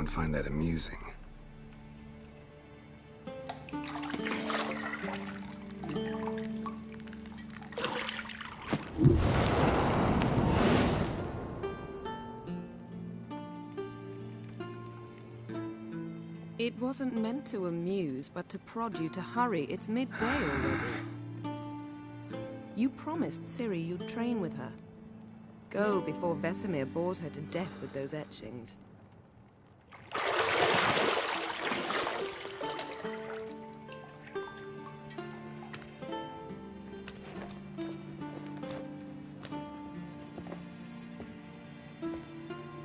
don't find that amusing. It wasn't meant to amuse, but to prod you to hurry. It's midday already. You promised Ciri you'd train with her. Go before Vesemir bores her to death with those etchings.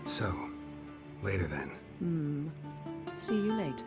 So, later then. See you later.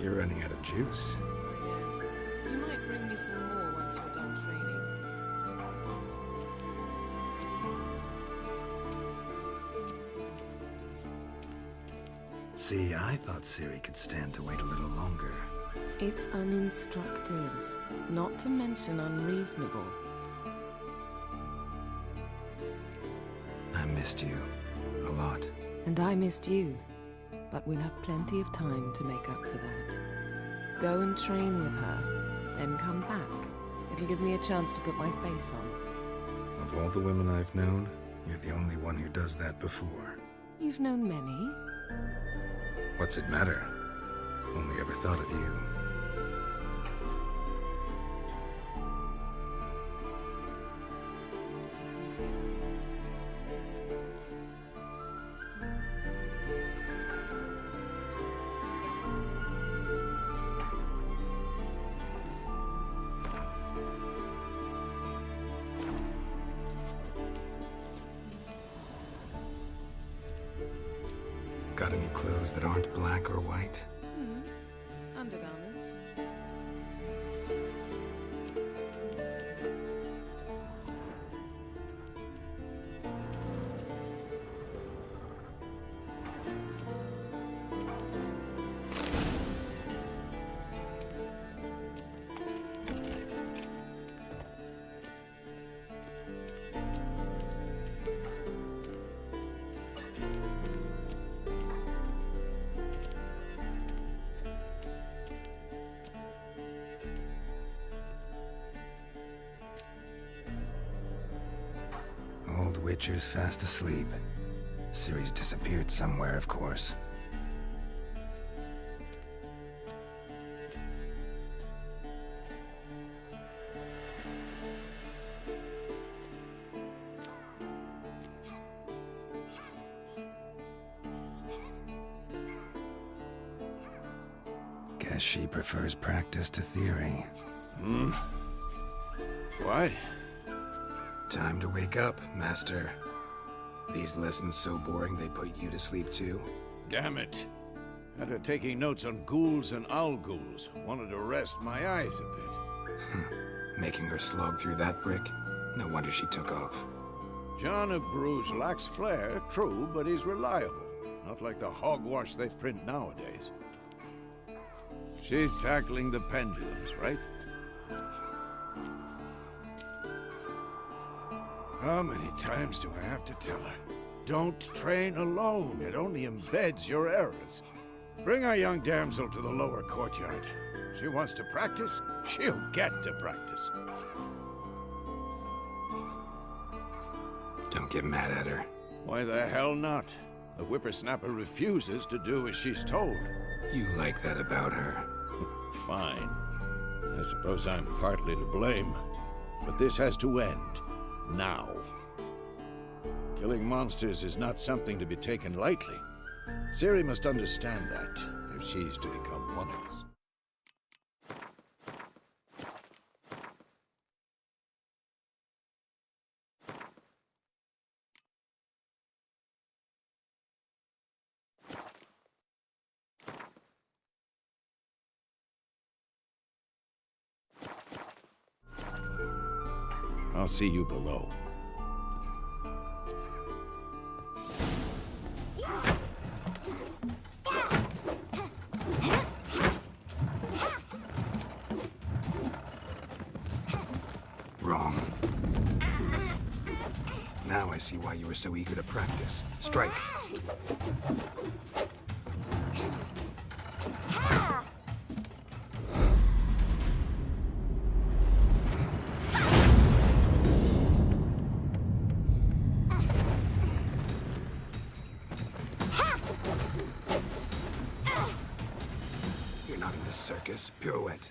You're running out of juice. I know. You might bring me some more once you're done training. See, I thought Ciri could stand to wait a little longer. It's uninstructive, not to mention unreasonable. I missed you. A lot. And I missed you. But we'll have plenty of time to make up for that. Go and train with her, then come back. It'll give me a chance to put my face on. Of all the women I've known, you're the only one who does that before. You've known many. What's it matter? Only ever thought of you. Got any clothes that aren't black or white? Undergarments. Old Witcher's fast asleep. Ciri's disappeared somewhere, of course. Guess she prefers practice to theory. What? Time to wake up, Master. These lessons so boring they put you to sleep too? Damn it. After taking notes on ghouls and owl ghouls, wanted to rest my eyes a bit. Making her slog through that brick? No wonder she took off. John of Bruges lacks flair, true, but he's reliable. Not like the hogwash they print nowadays. She's tackling the pendulums, right? How many times do I have to tell her? Don't train alone. It only embeds your errors. Bring our young damsel to the lower courtyard. She wants to practice, she'll get to practice. Don't get mad at her. Why the hell not? The whippersnapper refuses to do as she's told. You like that about her. Fine. I suppose I'm partly to blame. But this has to end. Now. Killing monsters is not something to be taken lightly. Ciri must understand that, if she's to become one of us. I'll see you below. Wrong. Now I see why you were so eager to practice. Strike. You're not in the circus. Pirouette.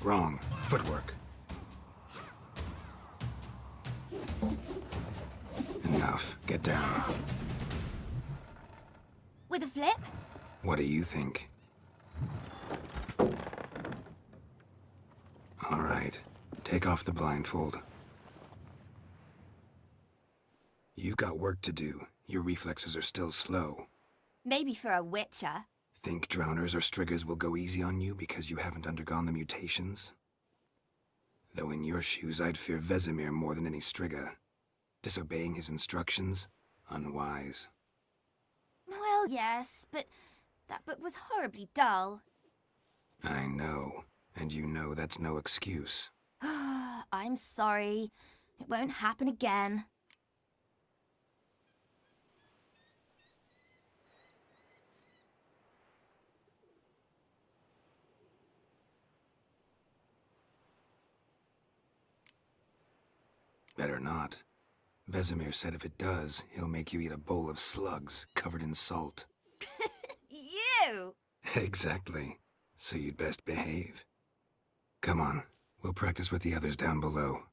Wrong. Footwork. Enough. Get down. With a flip? What do you think? All right. Take off the blindfold. You've got work to do. Your reflexes are still slow. Maybe for a witcher. Think drowners or striggers will go easy on you because you haven't undergone the mutations? Though in your shoes, I'd fear Vesemir more than any strigger. Disobeying his instructions? Unwise. Well, yes, but that book was horribly dull. I know, and you know that's no excuse. I'm sorry. It won't happen again. Better not. Vesemir said if it does, he'll make you eat a bowl of slugs covered in salt. You! Exactly. So you'd best behave. Come on, we'll practice with the others down below.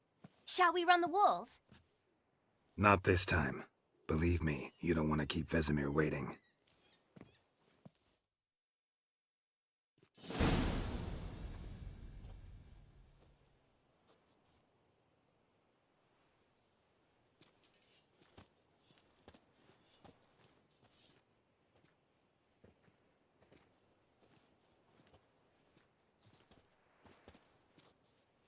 Shall we run the walls? Not this time. Believe me, you don't want to keep Vesemir waiting.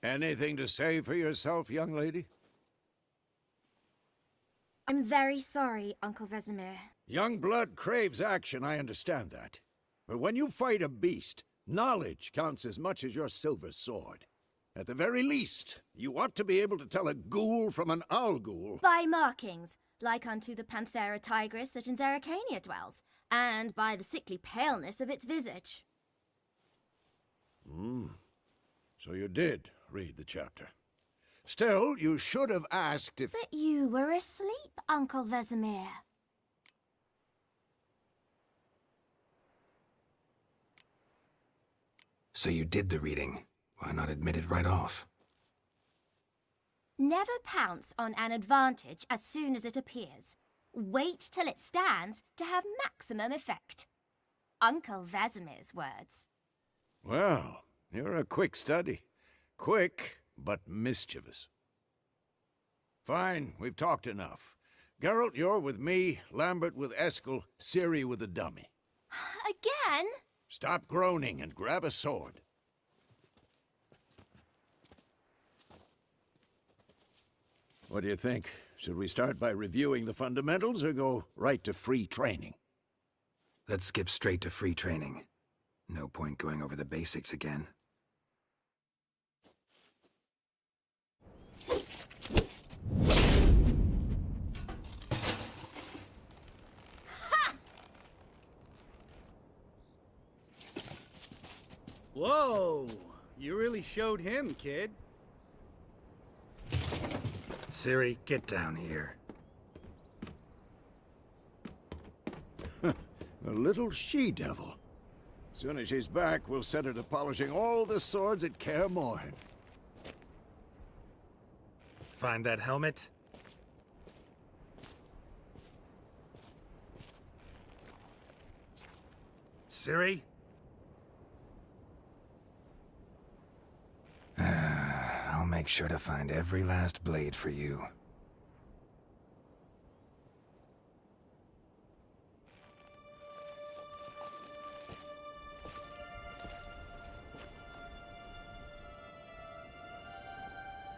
Anything to say for yourself, young lady? I'm very sorry, Uncle Vesemir. Young blood craves action, I understand that. But when you fight a beast, knowledge counts as much as your silver sword. At the very least, you ought to be able to tell a ghoul from an owl ghoul. By markings, like unto the Panthera tigris that in Zerrikania dwells, and by the sickly paleness of its visage. So you did read the chapter. Still, you should have asked if... But you were asleep, Uncle Vesemir. So you did the reading. Why not admit it right off? Never pounce on an advantage as soon as it appears. Wait till it stands to have maximum effect. Uncle Vesemir's words. Well, you're a quick study. Quick, but mischievous. Fine, we've talked enough. Geralt, you're with me, Lambert with Eskel, Ciri with the dummy. Again? Stop groaning and grab a sword. What do you think? Should we start by reviewing the fundamentals or go right to free training? Let's skip straight to free training. No point going over the basics again. Whoa! You really showed him, kid. Ciri, get down here. A little she-devil. Soon as she's back, we'll set her to polishing all the swords at Kaer Morhen. Find that helmet? Ciri? I'll make sure to find every last blade for you.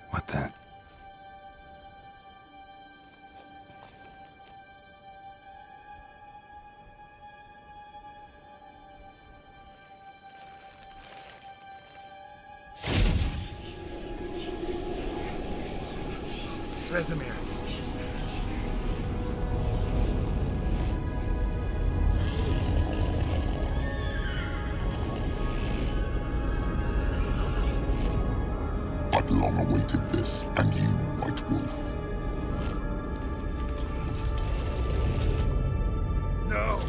What the? Vesemir. I've long awaited this, and you, White Wolf. No!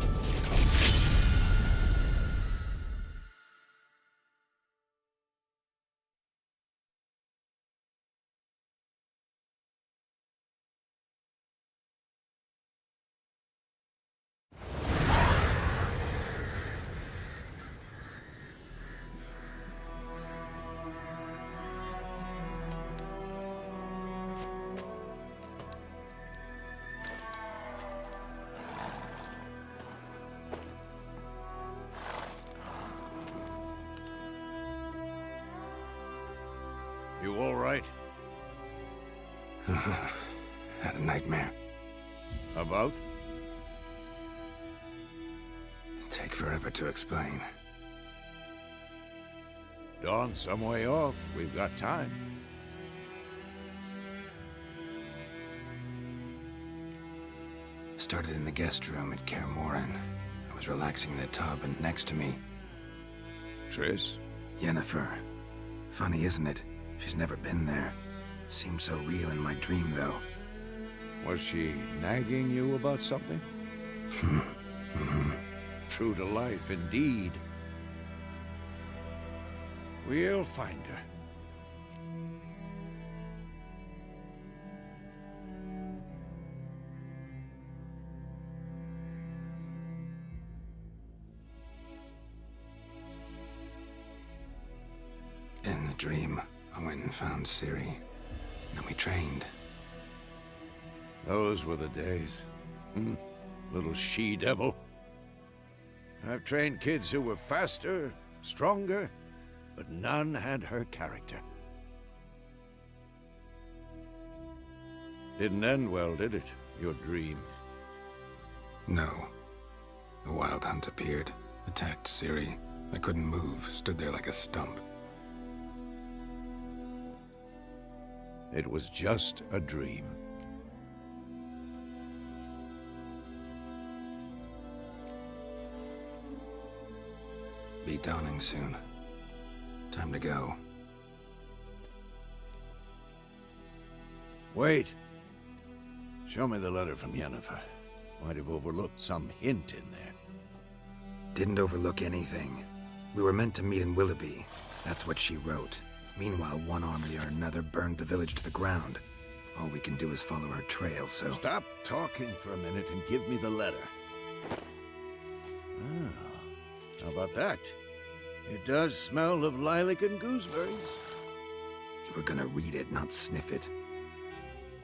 You all right? Had a nightmare. About? Take forever to explain. Dawn's some way off. We've got time. Started in the guest room at Kaer Morhen. I was relaxing in a tub, and next to me, Triss? Yennefer. Funny, isn't it? She's never been there. Seemed so real in my dream, though. Was she nagging you about something? True to life, indeed. We'll find her. In the dream, I went and found Ciri. Then we trained. Those were the days. Little she-devil. I've trained kids who were faster, stronger, but none had her character. Didn't end well, did it? Your dream? No. The Wild Hunt appeared, attacked Ciri. I couldn't move, stood there like a stump. It was just a dream. Be dawning soon. Time to go. Wait. Show me the letter from Yennefer. Might have overlooked some hint in there. Didn't overlook anything. We were meant to meet in Willoughby. That's what she wrote. Meanwhile, one army or another burned the village to the ground. All we can do is follow her trail, so... Stop talking for a minute and give me the letter. How about that? It does smell of lilac and gooseberries. You were gonna read it, not sniff it.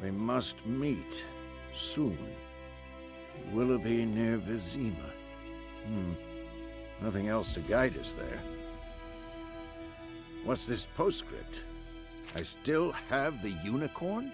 We must meet soon. Willoughby near Vizima. Nothing else to guide us there. What's this postscript? I still have the unicorn?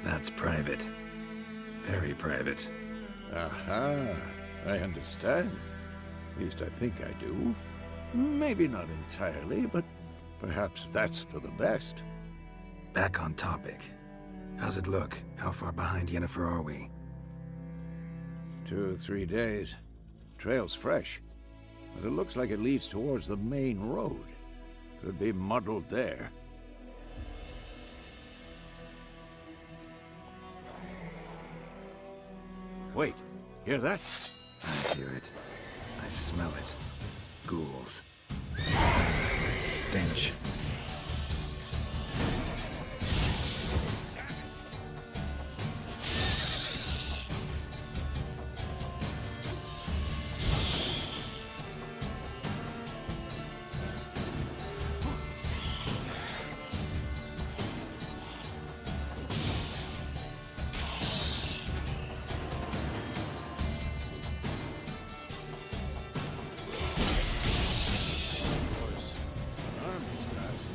That's private. Very private. Aha, I understand. At least I think I do. Maybe not entirely, but perhaps that's for the best. Back on topic. How's it look? How far behind Yennefer are we? 2 or 3 days. Trail's fresh, but it looks like it leads towards the main road. Could be muddled there. Wait, hear that? I hear it. I smell it. Ghouls. Stench.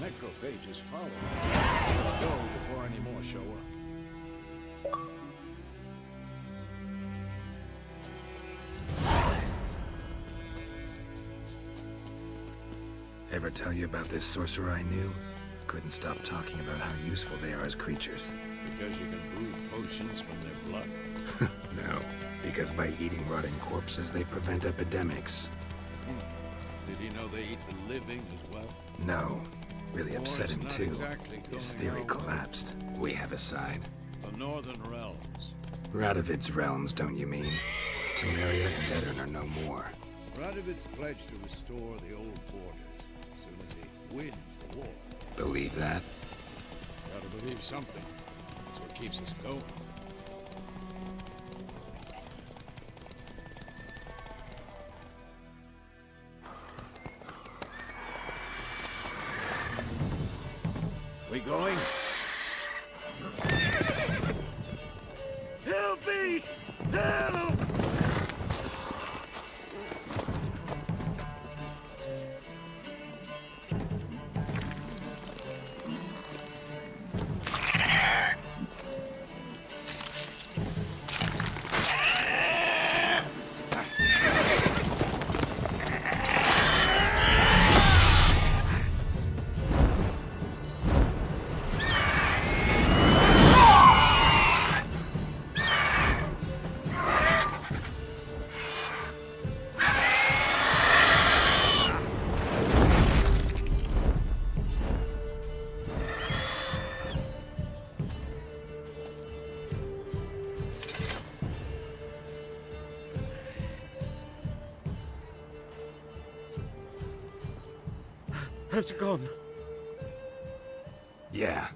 Necrophages follow. Let's go before any more show up. Ever tell you about this sorcerer I knew? Couldn't stop talking about how useful they are as creatures. Because you can brew potions from their blood. No, because by eating rotting corpses, they prevent epidemics. Did he know they eat the living as well? No. Really upset him too. Exactly His going theory our way. collapsed. We have a side. The Northern Realms. Radovid's realms, don't you mean? Temeria and Edirn are no more. Radovid's pledged to restore the old borders as soon as he wins the war. Believe that? Gotta believe something. That's what keeps us going. We going? Help me! Help! Has it gone? Yeah.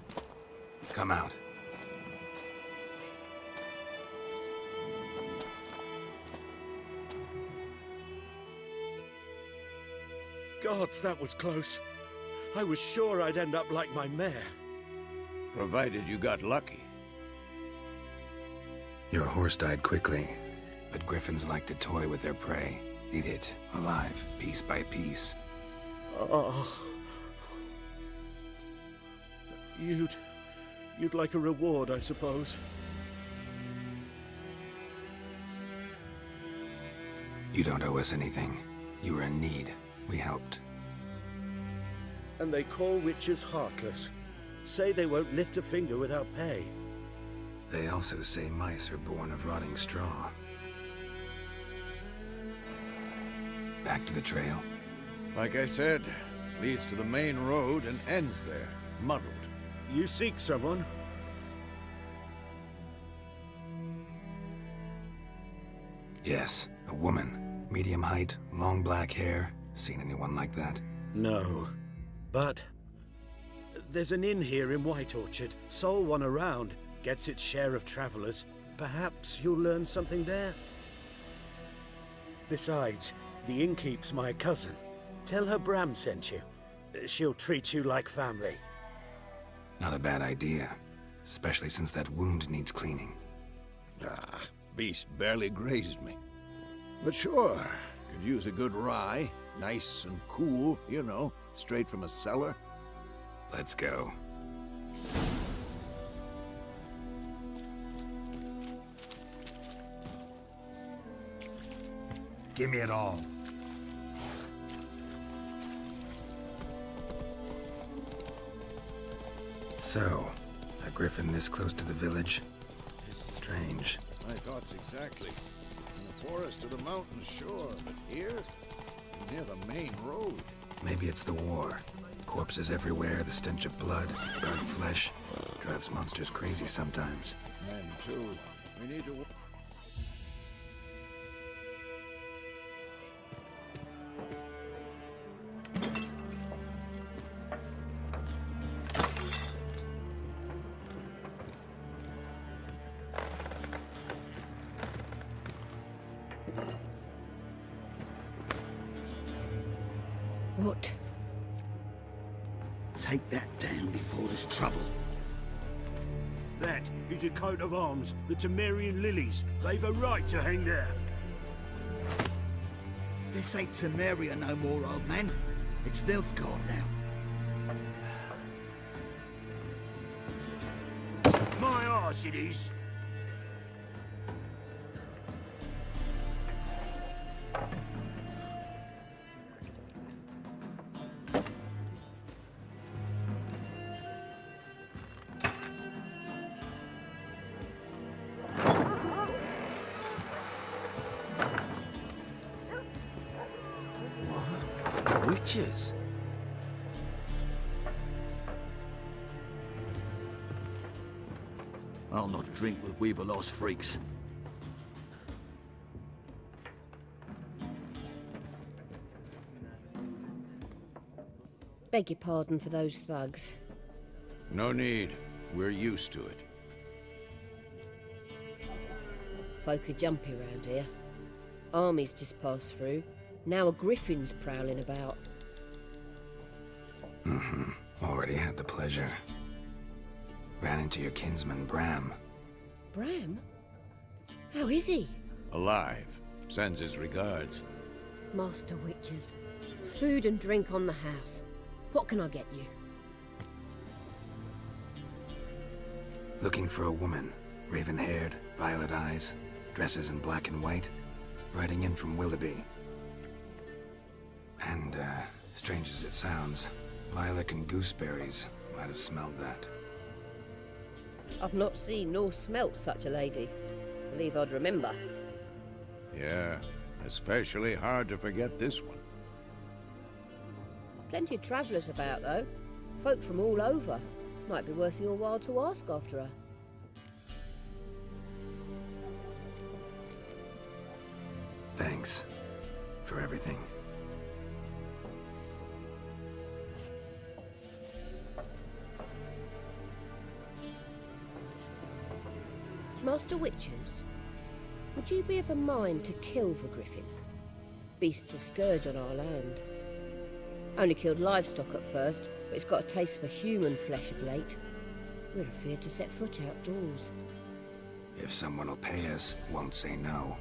Come out. Gods, that was close. I was sure I'd end up like my mare. Provided you got lucky. Your horse died quickly, but griffins like to toy with their prey. Eat it, alive, piece by piece. Oh. You'd like a reward, I suppose. You don't owe us anything. You were in need. We helped. And they call witches heartless. Say they won't lift a finger without pay. They also say mice are born of rotting straw. Back to the trail. Like I said, leads to the main road and ends there, muddled. You seek someone? Yes, a woman. Medium height, long black hair. Seen anyone like that? No. But there's an inn here in White Orchard. Sole one around. Gets its share of travelers. Perhaps you'll learn something there? Besides, the innkeep's my cousin. Tell her Bram sent you. She'll treat you like family. Not a bad idea. Especially since that wound needs cleaning. Ah, beast barely grazed me. But sure, could use a good rye. Nice and cool, you know, straight from a cellar. Let's go. Give me it all. So, a griffin this close to the village? Strange. My thoughts exactly. In the forest or the mountains, sure, but here? Near the main road. Maybe it's the war. Corpses everywhere, the stench of blood, burnt flesh. Drives monsters crazy sometimes. Men, too. We need to... What? Take that down before there's trouble. That is a coat of arms, the Temerian lilies. They've a right to hang there. This ain't Temeria no more, old man. It's Nilfgaard now. My arse it is. Witches? I'll not drink with Weaverlost freaks. Beg your pardon for those thugs. No need. We're used to it. Folk are jumpy round here. Armies just passed through. Now a griffin's prowling about. Already had the pleasure. Ran into your kinsman, Bram. Bram? How is he? Alive. Sends his regards. Master Witches. Food and drink on the house. What can I get you? Looking for a woman. Raven-haired, violet eyes, dresses in black and white. Riding in from Willoughby. And, strange as it sounds, lilac and gooseberries might have smelled that. I've not seen nor smelt such a lady. Believe I'd remember. Yeah, especially hard to forget this one. Plenty of travellers about, though. Folk from all over. Might be worth your while to ask after her. Thanks for everything. Master Witches, would you be of a mind to kill the griffin? Beast's a scourge on our land. Only killed livestock at first, but it's got a taste for human flesh of late. We're afeard to set foot outdoors. If someone will pay us, won't say no.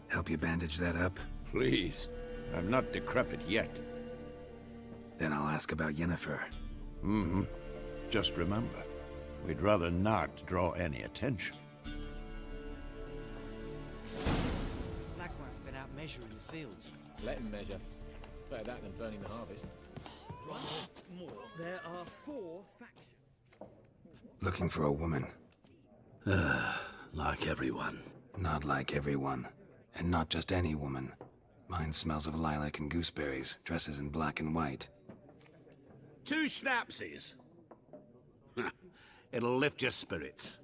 Help you bandage that up? Please. I'm not decrepit yet. Then I'll ask about Yennefer. Just remember, we'd rather not draw any attention. Black One's been out measuring the fields. Let him measure. Better that than burning the harvest. There are 4 factions. Looking for a woman. Like everyone. Not like everyone. And not just any woman. Mine smells of lilac and gooseberries, dresses in black and white. 2 schnapsies. It'll lift your spirits.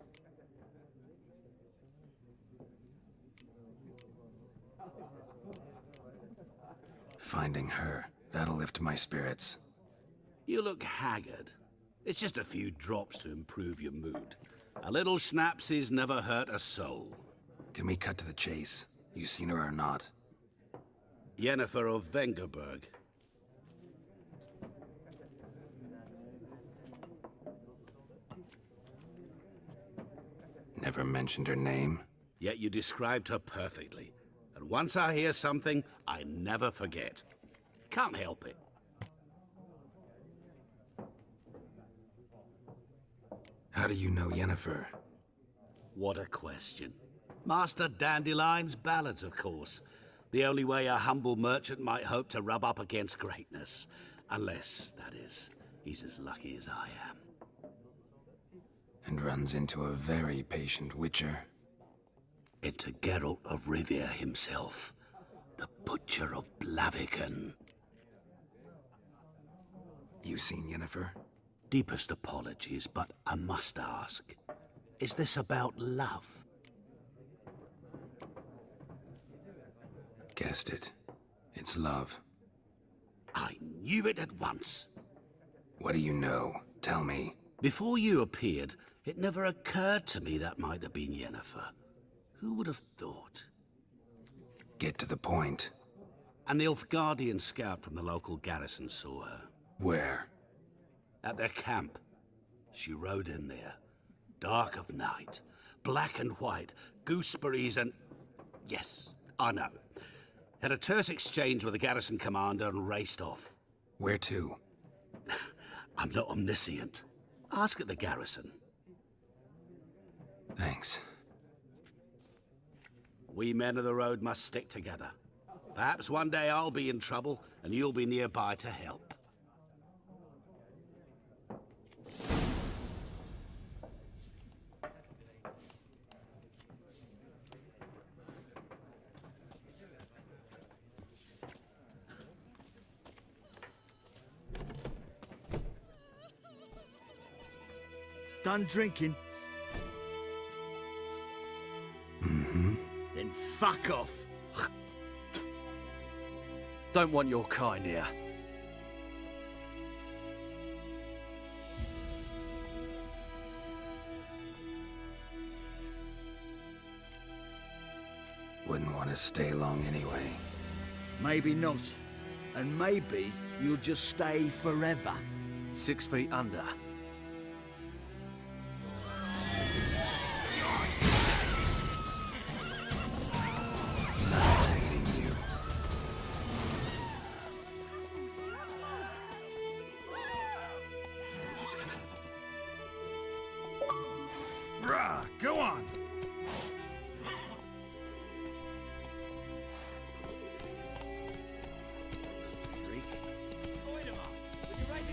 Finding her, that'll lift my spirits. You look haggard. It's just a few drops to improve your mood. A little schnapsies never hurt a soul. Can we cut to the chase? You seen her or not? Yennefer of Vengerberg. Never mentioned her name? Yet you described her perfectly. And once I hear something, I never forget. Can't help it. How do you know Yennefer? What a question. Master Dandelion's ballads, of course. The only way a humble merchant might hope to rub up against greatness. Unless, that is, he's as lucky as I am. And runs into a very patient witcher. Into Geralt of Rivia himself. The Butcher of Blaviken. You seen Yennefer? Deepest apologies, but I must ask. Is this about love? Guessed it. It's love. I knew it at once. What do you know? Tell me. Before you appeared, it never occurred to me that might have been Yennefer. Who would have thought? Get to the point. An Nilfgaardian scout from the local garrison saw her. Where? At their camp. She rode in there. Dark of night. Black and white. Gooseberries and... Yes, I know. Had a terse exchange with the garrison commander and raced off. Where to? I'm not omniscient. Ask at the garrison. Thanks. We men of the road must stick together. Perhaps one day I'll be in trouble and you'll be nearby to help. Done drinking? Mm-hmm. Then fuck off. Don't want your kind here. Wouldn't want to stay long anyway. Maybe not. And maybe you'll just stay forever. 6 feet under. Nice meeting you. Bruh, go on. Freak.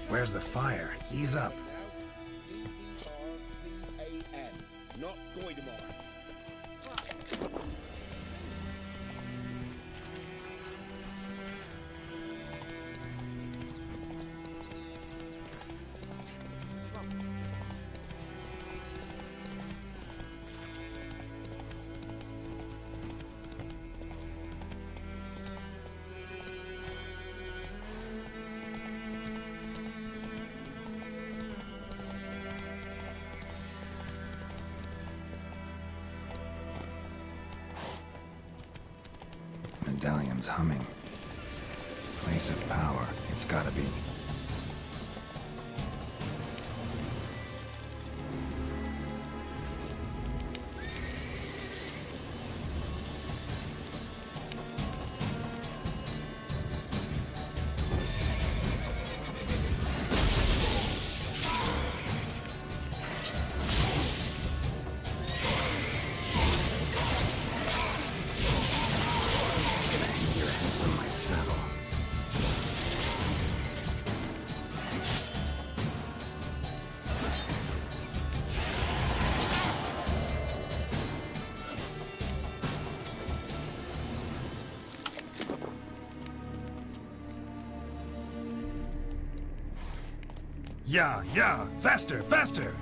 Where's the fire? Ease up. D-E-R-V-A-N, not Goidemar. Medallion's humming. Place of power, it's gotta be. Yeah, faster, faster!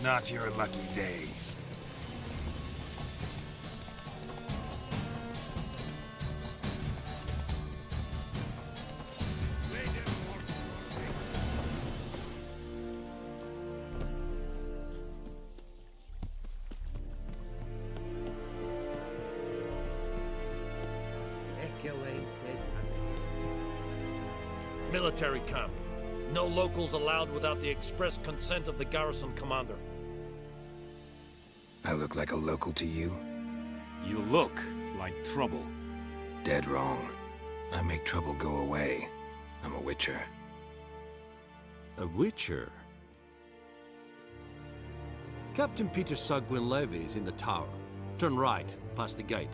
Not your lucky day. Military camp. No locals allowed without the express consent of the garrison commander. I look like a local to you? You look like trouble. Dead wrong. I make trouble go away. I'm a witcher. A witcher? Captain Peter Sagwin Levy is in the tower. Turn right, past the gate.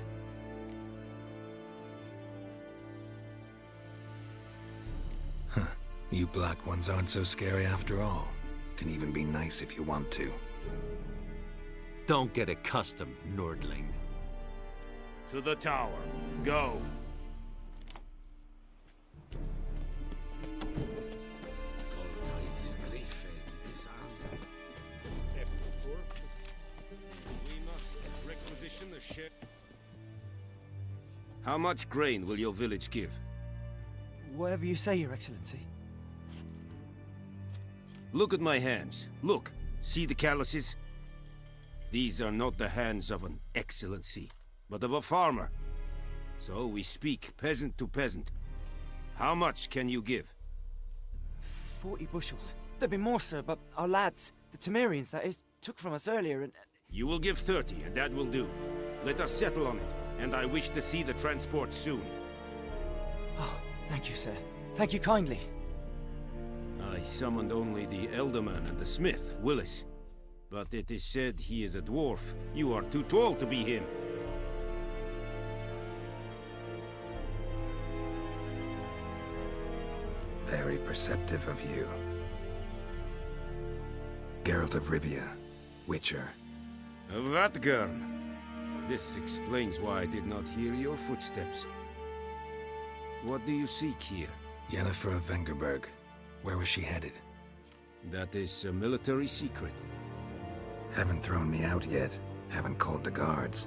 Huh. You black ones aren't so scary after all. Can even be nice if you want to. Don't get accustomed, Nordling. To the tower. Go. How much grain will your village give? Whatever you say, Your Excellency. Look at my hands. Look. See the calluses? These are not the hands of an excellency, but of a farmer. So we speak peasant to peasant. How much can you give? 40 bushels. There'd be more, sir, but our lads, the Temerians, that is, took from us earlier and... You will give 30, and that will do. Let us settle on it, and I wish to see the transport soon. Oh, thank you, sir. Thank you kindly. I summoned only the Elderman and the smith, Willis. But it is said he is a dwarf. You are too tall to be him. Very perceptive of you. Geralt of Rivia, Witcher. Vatgern! This explains why I did not hear your footsteps. What do you seek here? Yennefer of Vengerberg. Where was she headed? That is a military secret. Haven't thrown me out yet. Haven't called the guards.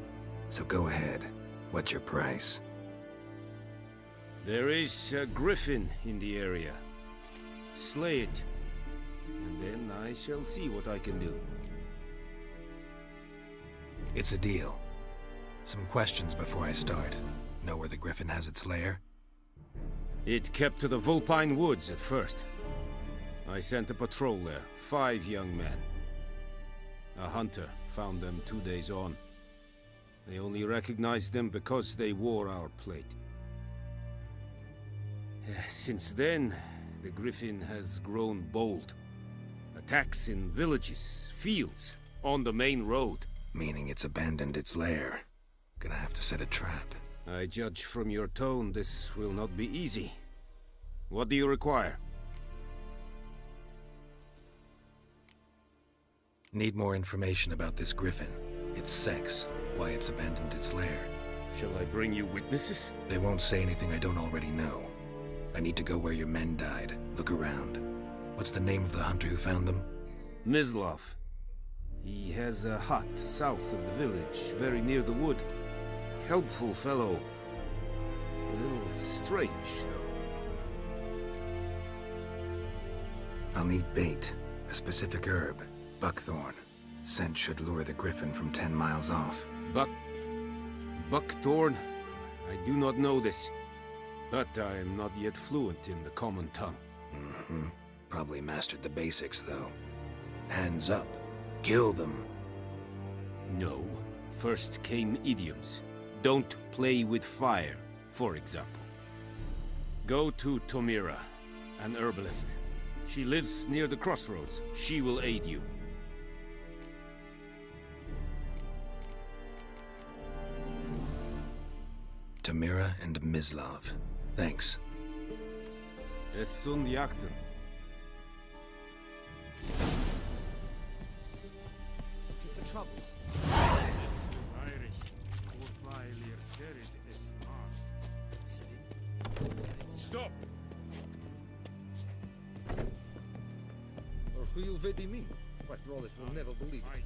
So go ahead. What's your price? There is a griffin in the area. Slay it. And then I shall see what I can do. It's a deal. Some questions before I start. Know where the griffin has its lair? It kept to the Vulpine Woods at first. I sent a patrol there, 5 young men. A hunter found them 2 days on. They only recognized them because they wore our plate. Since then, the griffin has grown bold. Attacks in villages, fields, on the main road. Meaning it's abandoned its lair. Gonna have to set a trap. I judge from your tone this will not be easy. What do you require? Need more information about this griffin. Its sex, why it's abandoned its lair. Shall I bring you witnesses? They won't say anything I don't already know. I need to go where your men died. Look around. What's the name of the hunter who found them? Mislav. He has a hut south of the village, very near the wood. Helpful fellow. A little strange, though. I'll need bait, a specific herb, buckthorn. Scent should lure the griffin from 10 miles off. Buckthorn? I do not know this. But I am not yet fluent in the common tongue. Mm-hmm. Probably mastered the basics, though. Hands up. Kill them. No. First came idioms. Don't play with fire, for example. Go to Tomira, an herbalist. She lives near the crossroads. She will aid you. Tomira and Mislav. Thanks. Es sunt jakten. For trouble. Stop! Or who'll vedi me? What Rollis will never believe it.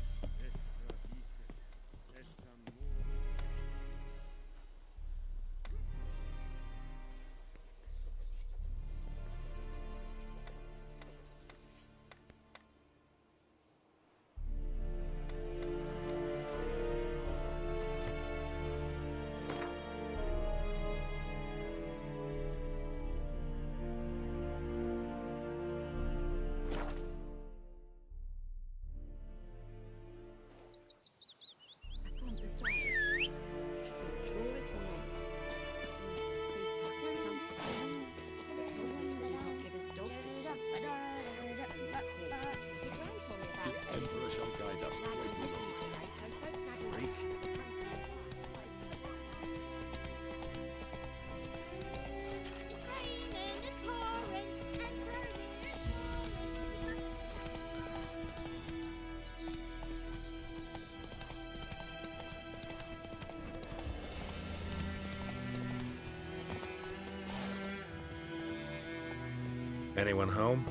Anyone home?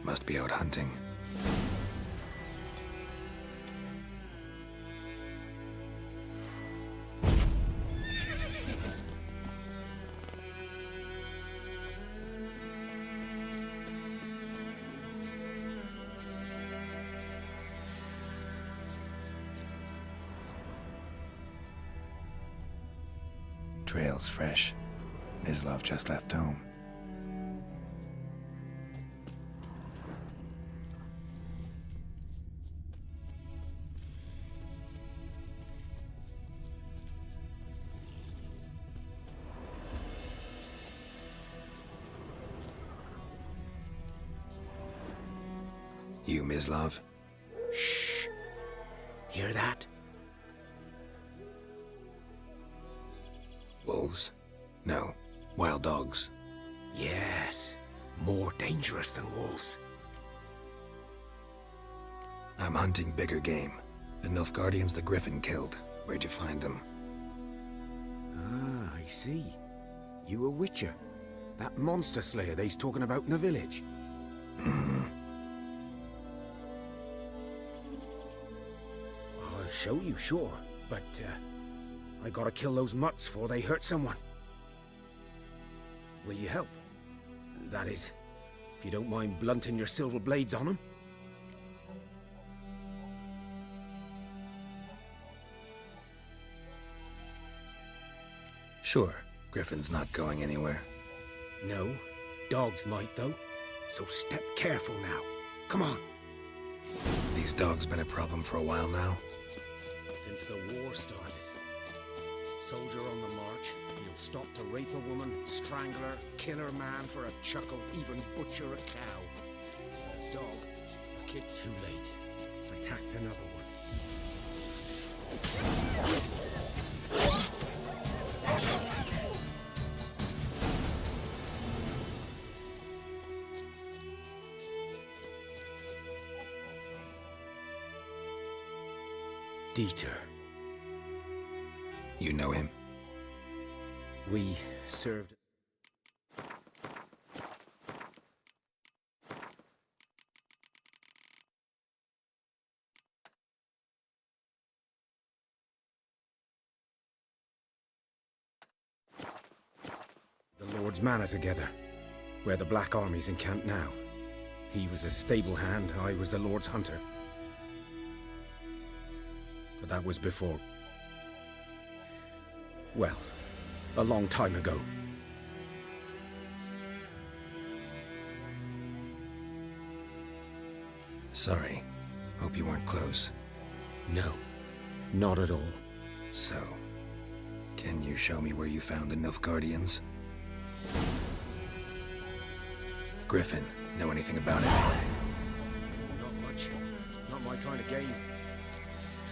Must be out hunting. Trail's fresh. Mislav just left home. You, Mislav? Shh. Hear that? Wolves? No. Wild dogs. Yes. More dangerous than wolves. I'm hunting bigger game. The Nilfgaardians the Griffin killed. Where'd you find them? Ah, I see. You a witcher. That monster slayer they's talking about in the village. Hmm. I'll show you, sure. But, I gotta kill those mutts before they hurt someone. Will you help? That is, if you don't mind blunting your silver blades on them. Sure. Griffin's not going anywhere. No. Dogs might, though. So step careful now. Come on. These dogs been a problem for a while now? Since the war started. Soldier on the march, he'll stop to rape a woman, strangle her, kill her man for a chuckle, even butcher a cow. A dog, a kid too late, attacked another one. Dieter. You know him? We served... the Lord's manor together, where the Black Army's encamped now. He was a stable hand, I was the Lord's hunter. But that was before... well, a long time ago. Sorry. Hope you weren't close. No, not at all. So, can you show me where you found the Nilfgaardians? Griffin, know anything about it? Not much. Not my kind of game.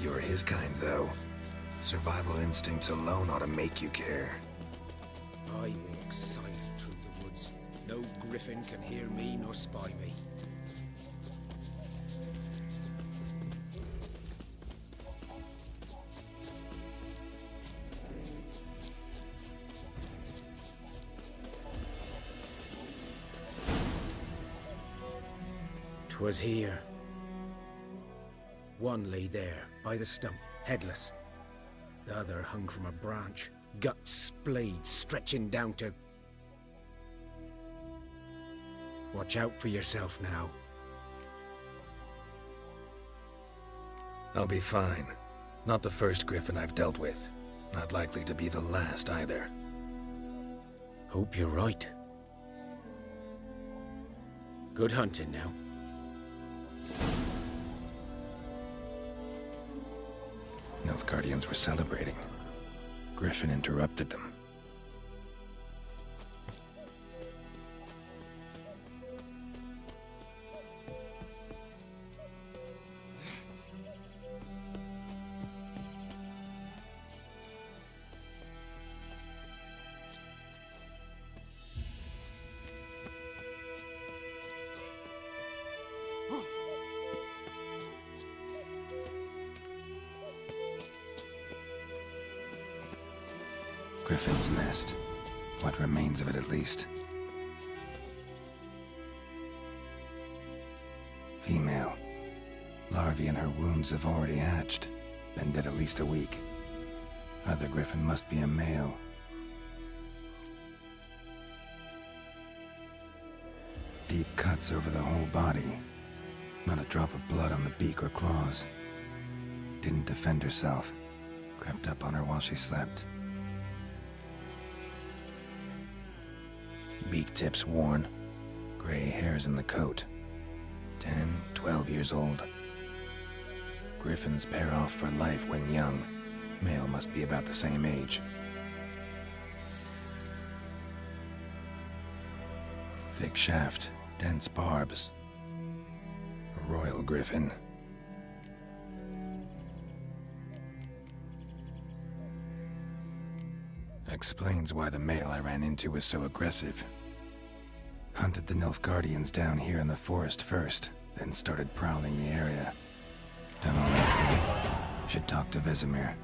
You're his kind, though. Survival instincts alone ought to make you care. I walk silent through the woods. No griffin can hear me nor spy me. "'Twas here. One lay there, by the stump, headless. The other hung from a branch, guts splayed, stretching down to... Watch out for yourself now." I'll be fine. Not the first Griffin I've dealt with. Not likely to be the last, either. Hope you're right. Good hunting now. Nilfgaardians were celebrating. Griffin interrupted them. Griffin's nest. What remains of it, at least. larvae in her wounds have already hatched. Been dead at least a week. Other griffin must be a male. Deep cuts over the whole body. Not a drop of blood on the beak or claws. Didn't defend herself. Crept up on her while she slept. Beak tips worn. Gray hairs in the coat. 10, 12 years old. Griffins pair off for life when young. Male must be about the same age. Thick shaft, dense barbs. A royal griffin. Explains why the male I ran into was so aggressive. Hunted the Nilfgaardians down here in the forest first, then started prowling the area. Done all I could. Should talk to Vesemir.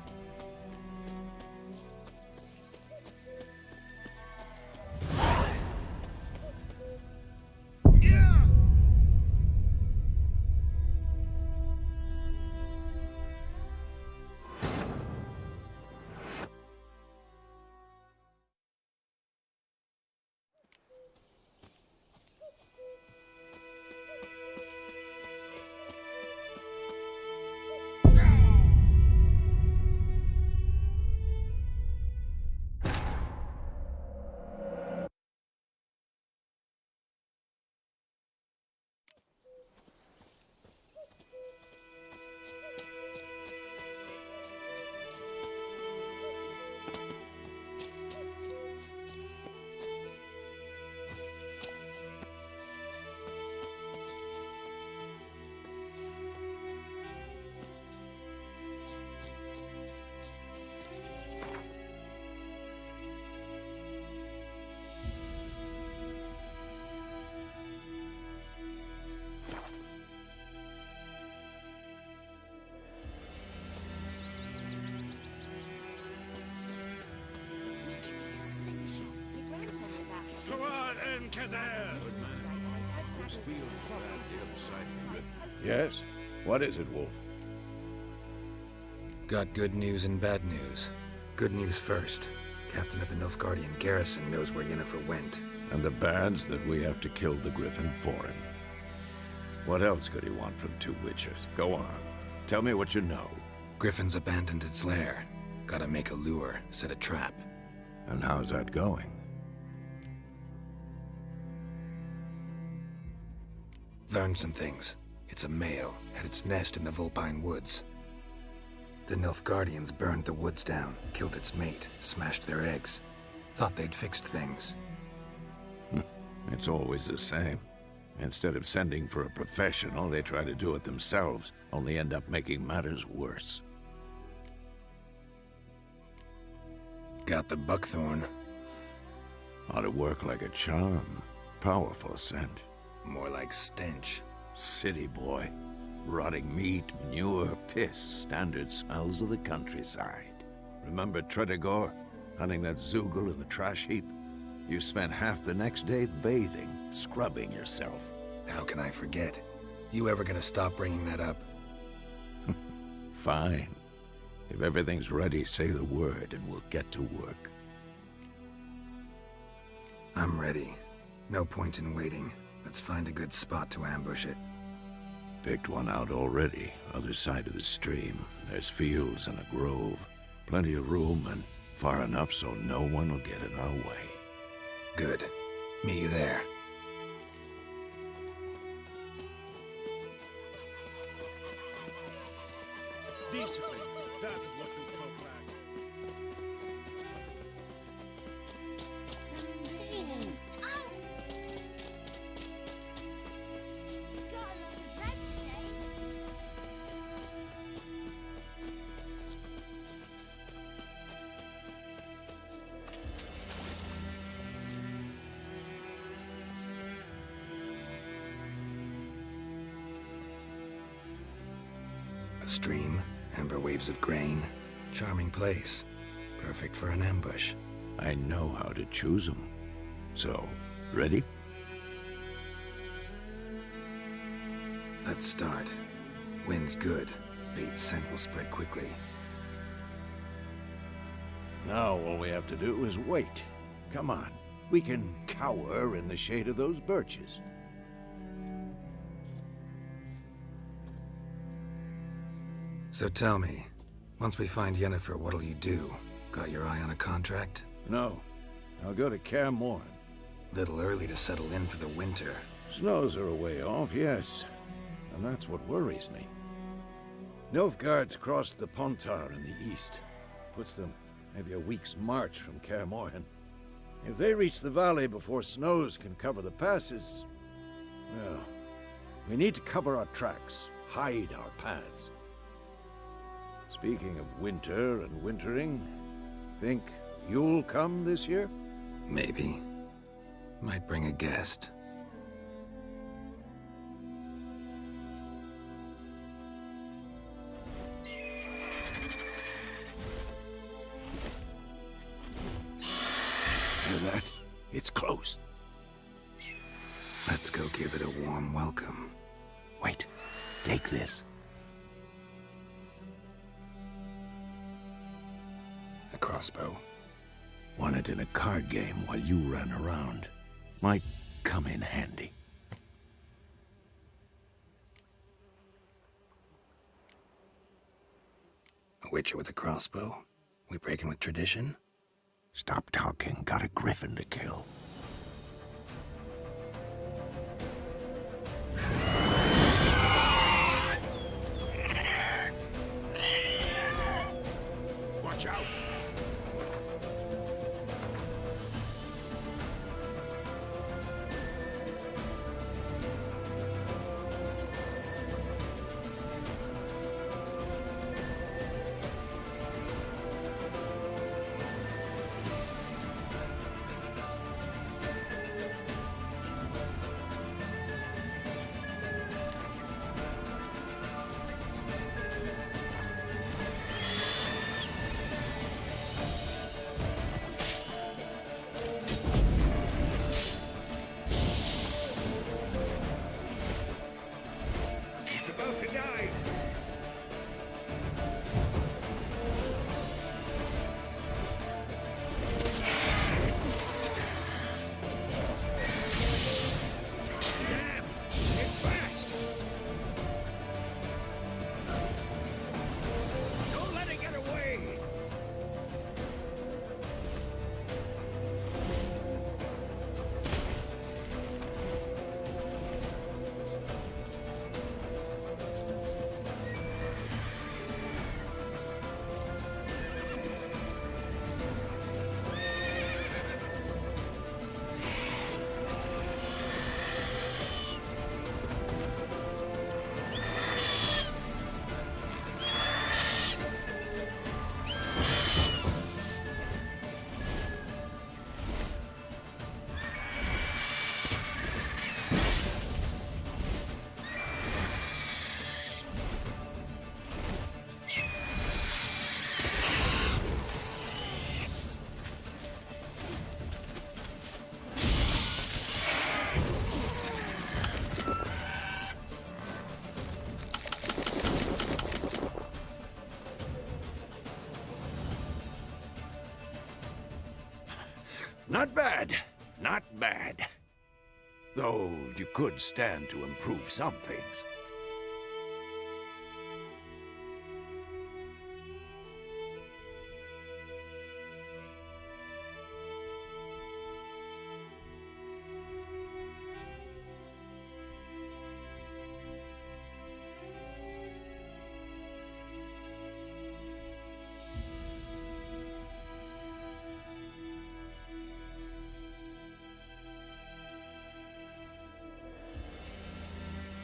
Yes? What is it, Wolf? Got good news and bad news. Good news first. Captain of the Nilfgaardian garrison knows where Yennefer went. And the bad's that we have to kill the griffin for him. What else could he want from two witches? Go on. Tell me what you know. Griffin's abandoned its lair. Gotta make a lure, set a trap. And how's that going? Learned some things. It's a male, had its nest in the Vulpine Woods. The Nilfgaardians burned the woods down, killed its mate, smashed their eggs. Thought they'd fixed things. It's always the same. Instead of sending for a professional, they try to do it themselves, only end up making matters worse. Got the buckthorn. Ought to work like a charm. Powerful scent. More like stench. City boy. Rotting meat, manure, piss, standard smells of the countryside. Remember Tredegor? Hunting that Zoogle in the trash heap? You spent half the next day bathing, scrubbing yourself. How can I forget? You ever gonna stop bringing that up? Fine. If everything's ready, say the word and we'll get to work. I'm ready. No point in waiting. Let's find a good spot to ambush it. Picked one out already, other side of the stream. There's fields and a grove. Plenty of room and far enough so no one will get in our way. Good. Meet you there. Decently. That is what you folk lack. A stream, amber waves of grain. Charming place. Perfect for an ambush. I know how to choose them. So, ready? Let's start. Wind's good. Bait's scent will spread quickly. Now all we have to do is wait. Come on. We can cower in the shade of those birches. So tell me, once we find Yennefer, what'll you do? Got your eye on a contract? No. I'll go to Kaer Morhen. Little early to settle in for the winter. Snows are a way off, yes. And that's what worries me. Nilfgaard's crossed the Pontar in the east. Puts them maybe a week's march from Kaer Morhen. If they reach the valley before snows can cover the passes, well, we need to cover our tracks, hide our paths. Speaking of winter and wintering, think you'll come this year? Maybe. Might bring a guest. Hear that? It's close. Let's go give it a warm welcome. Wait, take this. A crossbow. Won it in a card game while you ran around. Might come in handy. A witcher with a crossbow? We breaking with tradition? Stop talking. Got a griffin to kill. Watch out! About to die. Damn, it's fast. Don't let it get away. Not bad. Not bad. Though you could stand to improve some things.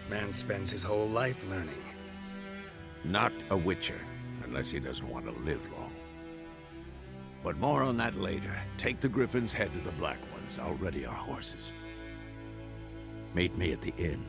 Man spends his whole life learning. Not a witcher, unless he doesn't want to live long. But more on that later. Take the griffin's head to the Black Ones. I'll ready our horses. Meet me at the inn.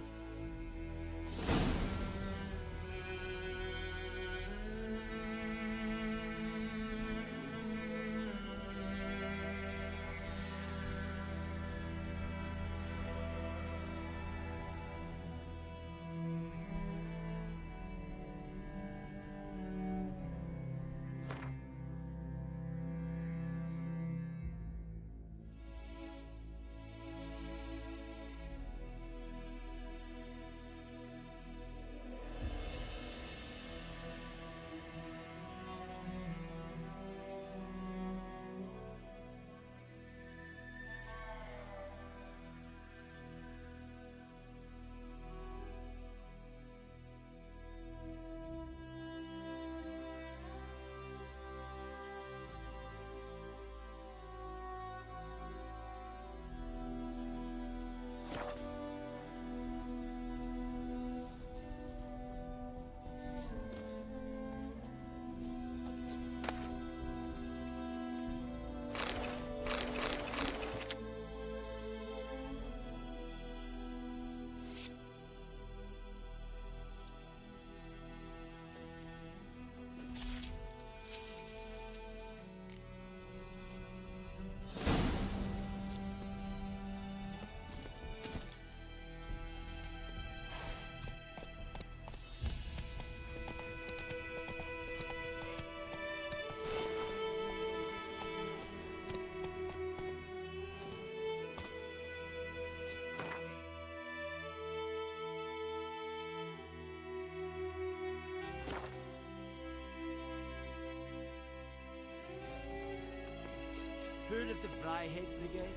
heard of the Flyhead Brigade?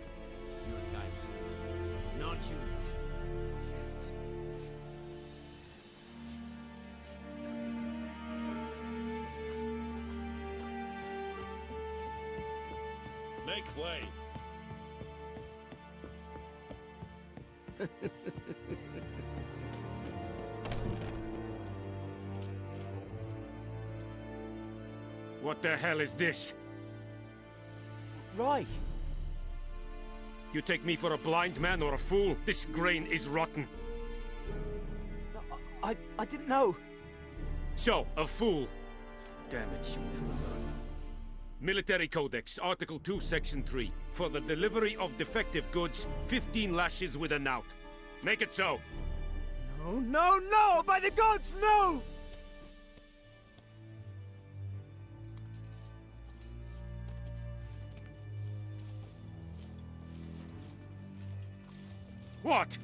Your kind, sir. Non-humans. Make way. What the hell is this? Right. You take me for a blind man or a fool? This grain is rotten. I didn't know. So, a fool. Damn it, you never learn. Military Codex, Article 2, Section 3. For the delivery of defective goods, 15 lashes with a knout. Make it so. No, no, no! By the gods, no! What?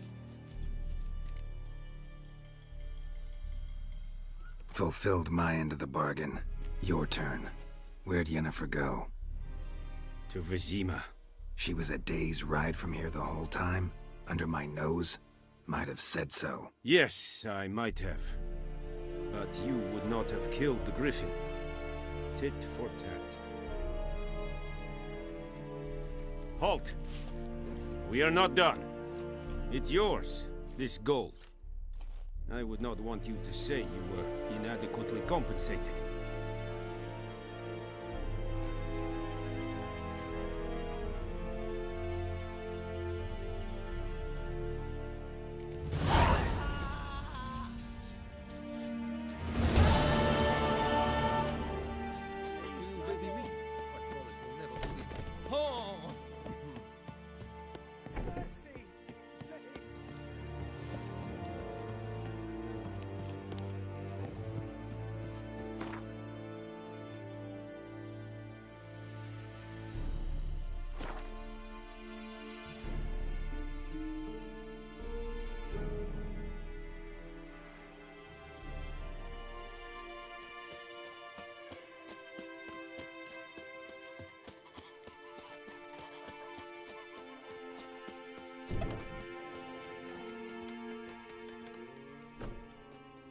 Fulfilled my end of the bargain. Your turn. Where'd Yennefer go? To Vizima. She was a day's ride from here the whole time? Under my nose? Might have said so. Yes, I might have. But you would not have killed the griffin. Tit for tat. Halt! We are not done. It's yours, this gold. I would not want you to say you were inadequately compensated.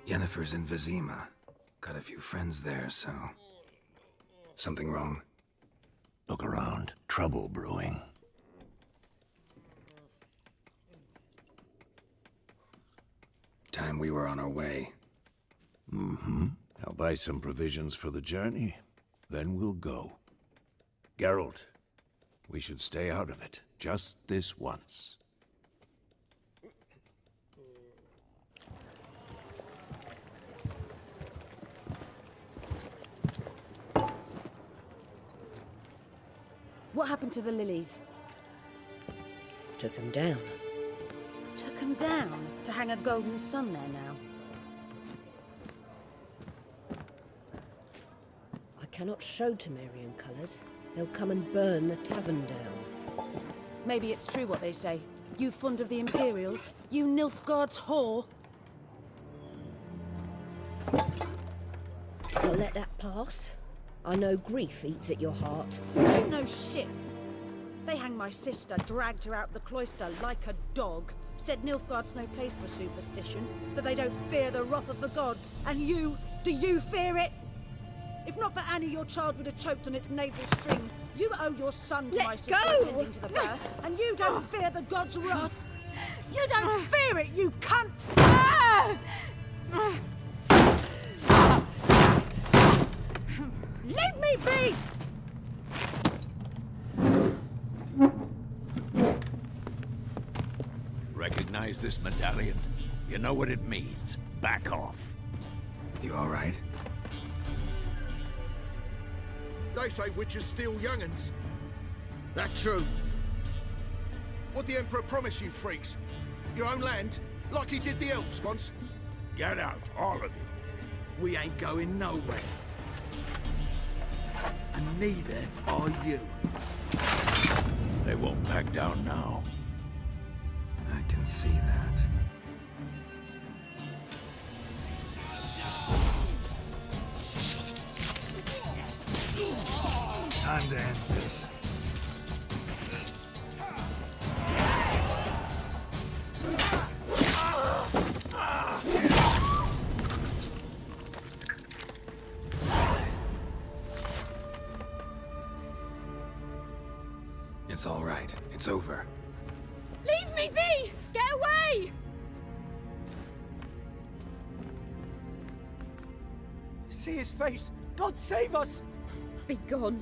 Yennefer's in Vizima. Got a few friends there, so... Something wrong? Look around. Trouble brewing. Time we were on our way. Mm-hmm. I'll buy some provisions for the journey. Then we'll go. Geralt, we should stay out of it. Just this once. What happened to the lilies? Took him down. Took them down to hang a golden sun there now. I cannot show Temerian colours. They'll come and burn the tavern down. Maybe it's true what they say. You fond of the Imperials? You Nilfgaard's whore? I'll let that pass. I know grief eats at your heart. You know shit. They hanged my sister, dragged her out the cloister like a dog. Said Nilfgaard's no place for superstition, that they don't fear the wrath of the gods. And you, do you fear it? If not for Annie, your child would have choked on its navel string. You owe your son to my sister attending to the birth, and you don't fear the gods' wrath. You don't fear it, you cunt! Leave me be! Recognize this medallion? You know what it means. Back off. You all right? They say witches steal young'uns. That true? What the Emperor promise you freaks? Your own land? Like he did the elves once? Get out, all of you. We ain't going nowhere. And neither are you. They won't back down now. I can see that. Time to end this. It's all right. It's over. Leave me be! Get away! See his face! God save us! Be gone,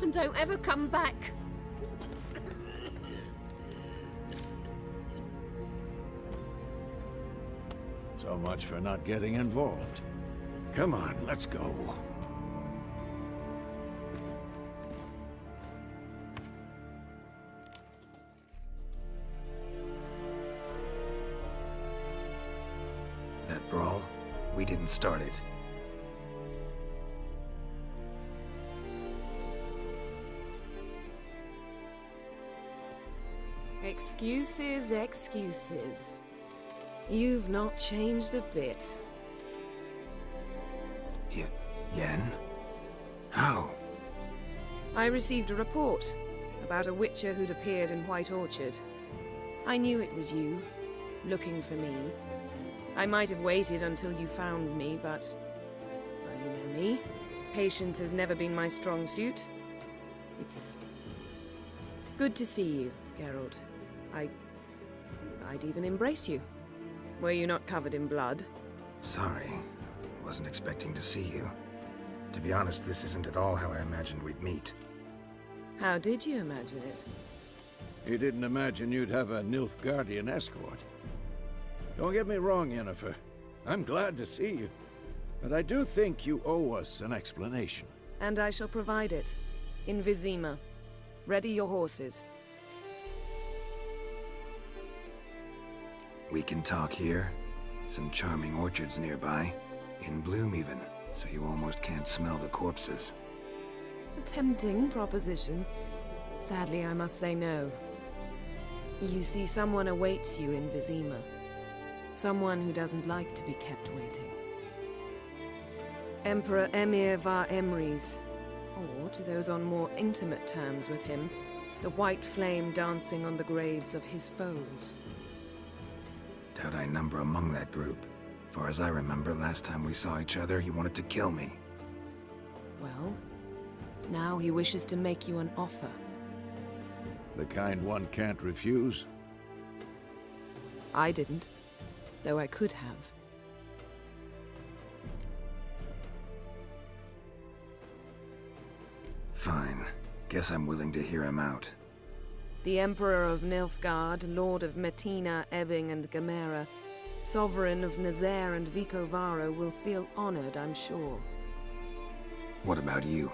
and don't ever come back. So much for not getting involved. Come on, let's go. That brawl, we didn't start it. Excuses, excuses. You've not changed a bit. Yen? How? I received a report about a witcher who'd appeared in White Orchard. I knew it was you, looking for me. I might have waited until you found me, but... well, you know me. Patience has never been my strong suit. It's... good to see you, Geralt. I'd even embrace you. Were you not covered in blood? Sorry. Wasn't expecting to see you. To be honest, this isn't at all how I imagined we'd meet. How did you imagine it? You didn't imagine you'd have a Nilfgaardian escort. Don't get me wrong, Yennefer. I'm glad to see you. But I do think you owe us an explanation. And I shall provide it. In Vizima. Ready your horses. We can talk here. Some charming orchards nearby. In bloom even, so you almost can't smell the corpses. A tempting proposition. Sadly, I must say no. You see, someone awaits you in Vizima. Someone who doesn't like to be kept waiting. Emperor Emir var Emrys, or to those on more intimate terms with him, the white flame dancing on the graves of his foes. Doubt I number among that group. Far as I remember, last time we saw each other, he wanted to kill me. Well, now he wishes to make you an offer. The kind one can't refuse? I didn't, though I could have. Fine. Guess I'm willing to hear him out. The Emperor of Nilfgaard, Lord of Metina, Ebbing and Gamera, Sovereign of Nazaire and Vicovaro will feel honored, I'm sure. What about you?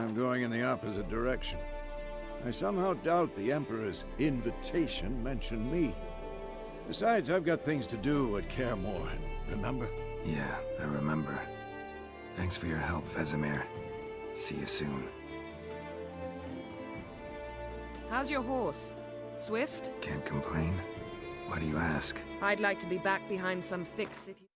I'm going in the opposite direction. I somehow doubt the Emperor's invitation mentioned me. Besides, I've got things to do at Kaer Morhen, remember? Yeah, I remember. Thanks for your help, Vesemir. See you soon. How's your horse? Swift? Can't complain. Why do you ask? I'd like to be back behind some thick city.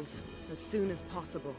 yours, as soon as possible.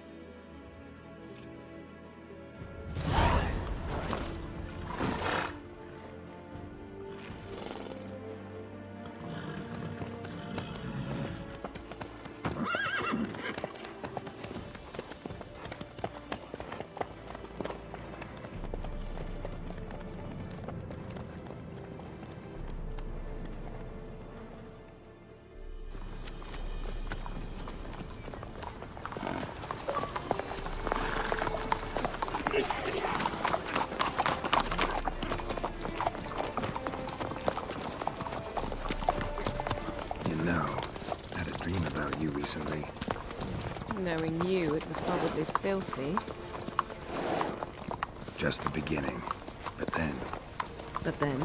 Recently. Knowing you, it was probably filthy. Just the beginning. But then... But then?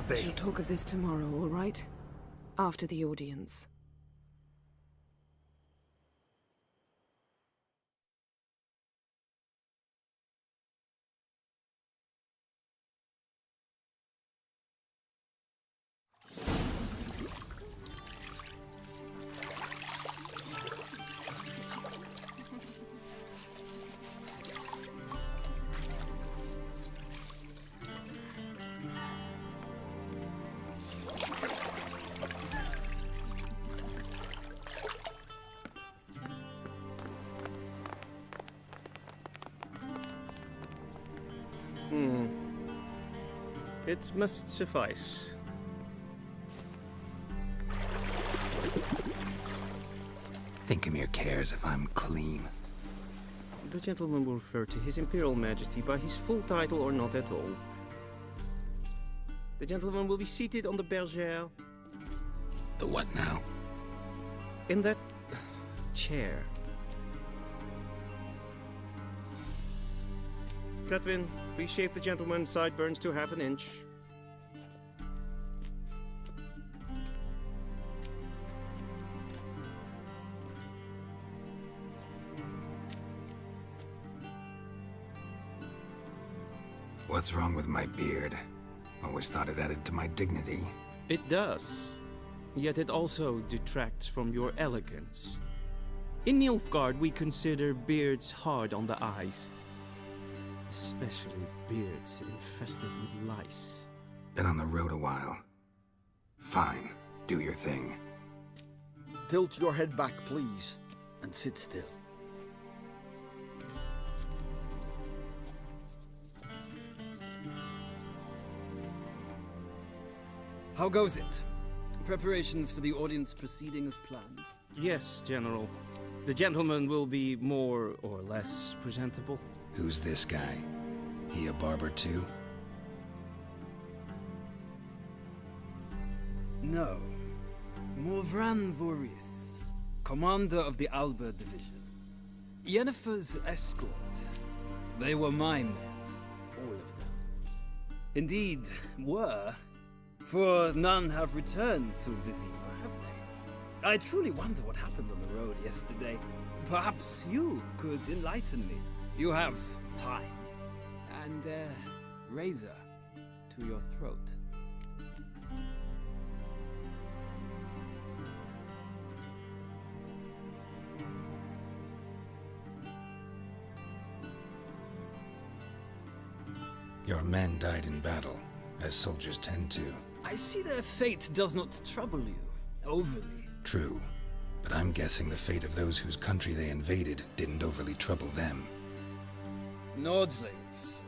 We shall talk of this tomorrow, all right? After the audience. It must suffice. Thinkamere cares if I'm clean. The gentleman will refer to His Imperial Majesty by his full title or not at all. The gentleman will be seated on the bergère. The what now? In that chair. Catwin, please shave the gentleman's sideburns to ½ inch. What's wrong with my beard? Always thought it added to my dignity. It does. Yet it also detracts from your elegance. In Nilfgaard, we consider beards hard on the eyes. Especially beards infested with lice. Been on the road a while. Fine, do your thing. Tilt your head back, please, and sit still. How goes it? Preparations for the audience proceeding as planned? Yes, General. The gentleman will be more or less presentable. Who's this guy? He a barber too? No. Morvran Vorius, commander of the Alba Division. Yennefer's escort. They were my men, all of them. Indeed, were. For none have returned to Vizima, have they? I truly wonder what happened on the road yesterday. Perhaps you could enlighten me. You have time. And a razor to your throat. Your men died in battle, as soldiers tend to. I see their fate does not trouble you. overly. True, but I'm guessing the fate of those whose country they invaded didn't overly trouble them. Nordlings.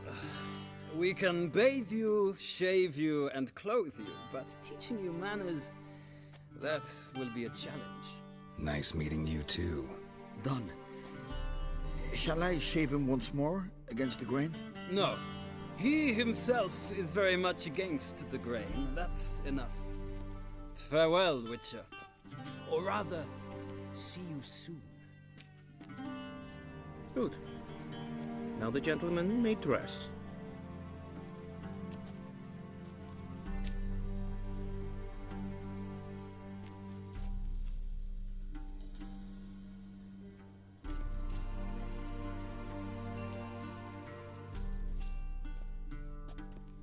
We can bathe you, shave you, and clothe you, but teaching you manners, that will be a challenge. Nice meeting you too. Done. Shall I shave him once more, against the grain? No. He himself is very much against the grain. That's enough. Farewell, Witcher. Or rather, see you soon. Good. Now the gentleman may dress.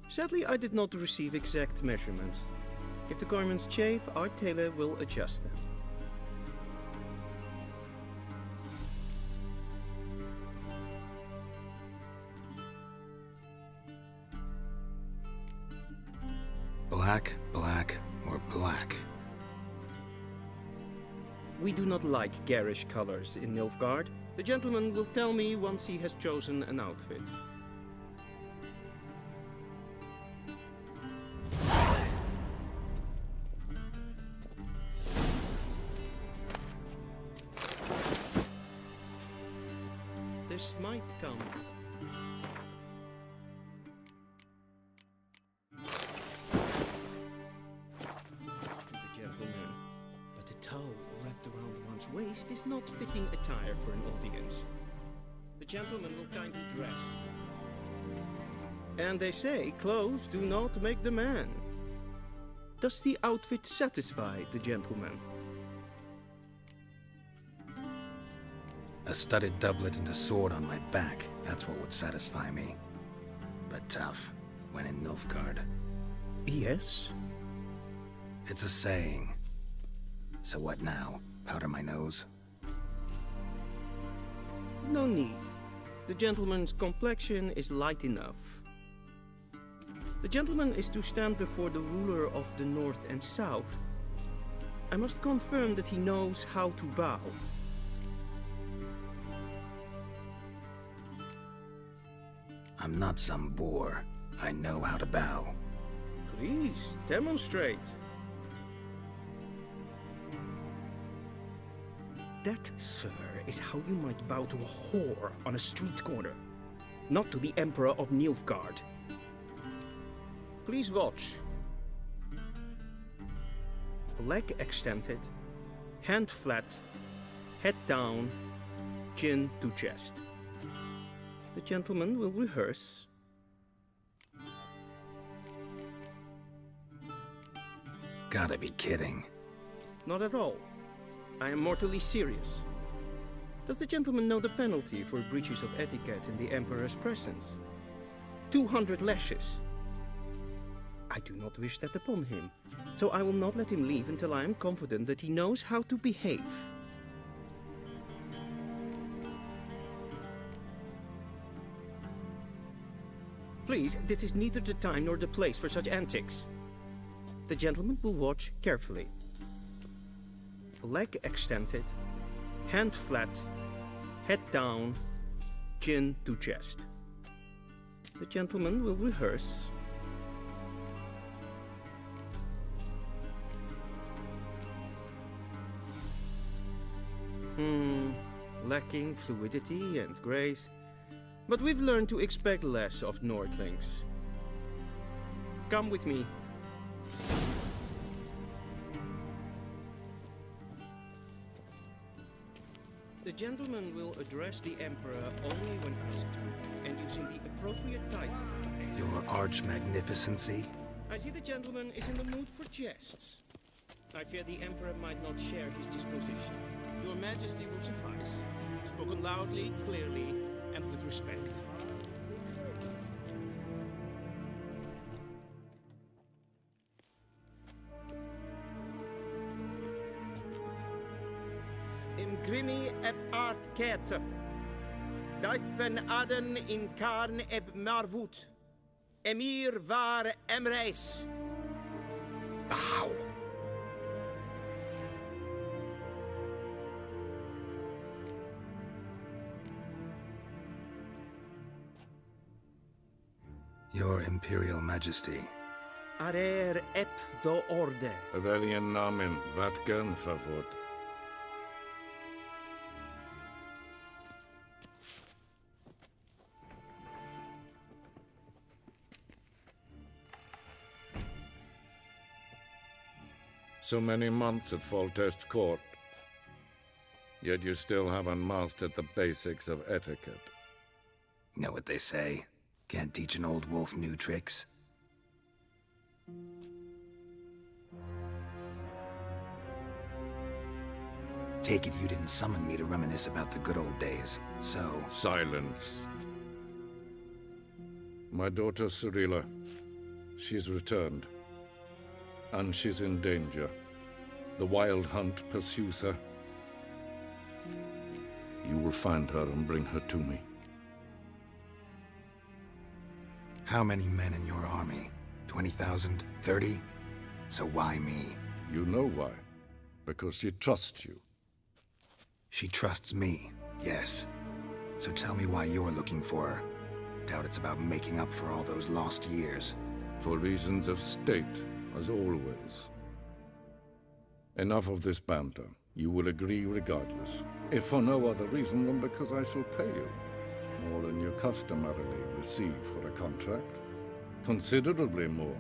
Sadly, I did not receive exact measurements. If the garments chafe, our tailor will adjust them. Black, black, or black? We do not like garish colors in Nilfgaard. The gentleman will tell me once he has chosen an outfit. This might come. The gentleman. But the towel wrapped around one's waist is not fitting attire for an audience. The gentleman will kindly dress. And they say clothes do not make the man. Does the outfit satisfy the gentleman? A studded doublet and a sword on my back, that's what would satisfy me. But tough, when in Nilfgaard. Yes? It's a saying. So what now? Powder my nose? No need. The gentleman's complexion is light enough. The gentleman is to stand before the ruler of the North and South. I must confirm that he knows how to bow. I'm not some boor. I know how to bow. Please, demonstrate. That, sir, is how you might bow to a whore on a street corner, not to the Emperor of Nilfgaard. Please watch. Leg extended, hand flat, head down, chin to chest. The gentleman will rehearse. Gotta be kidding. Not at all. I am mortally serious. Does the gentleman know the penalty for breaches of etiquette in the Emperor's presence? 200 lashes. I do not wish that upon him, so I will not let him leave until I am confident that he knows how to behave. Please, this is neither the time nor the place for such antics. The gentleman will watch carefully. Leg extended, hand flat, head down, chin to chest. The gentleman will rehearse. Lacking fluidity and grace. But we've learned to expect less of Nordlings. Come with me. The gentleman will address the Emperor only when asked to, and using the appropriate title. Your arch-magnificency? I see the gentleman is in the mood for jests. I fear the Emperor might not share his disposition. Your Majesty will suffice. Spoken loudly, clearly, and with respect. Imgrimi eb art ketzer. Duifen aden in karn eb marvut. Emir var emreis. Bow. Your Imperial Majesty. Arer ep do orde. Aurelian namen, vatgen favor. So many months at Foltest Court, yet you still haven't mastered the basics of etiquette. Know what they say? Can't teach an old wolf new tricks. Take it you didn't summon me to reminisce about the good old days, so... Silence. My daughter Cyrilla, she's returned. And she's in danger. The Wild Hunt pursues her. You will find her and bring her to me. How many men in your army? 20,000? 30? So why me? You know why. Because she trusts you. She trusts me, yes. So tell me why you're looking for her. Doubt it's about making up for all those lost years. For reasons of state, as always. Enough of this banter. You will agree regardless. If for no other reason than because I shall pay you. More than you customarily receive for a contract. Considerably more.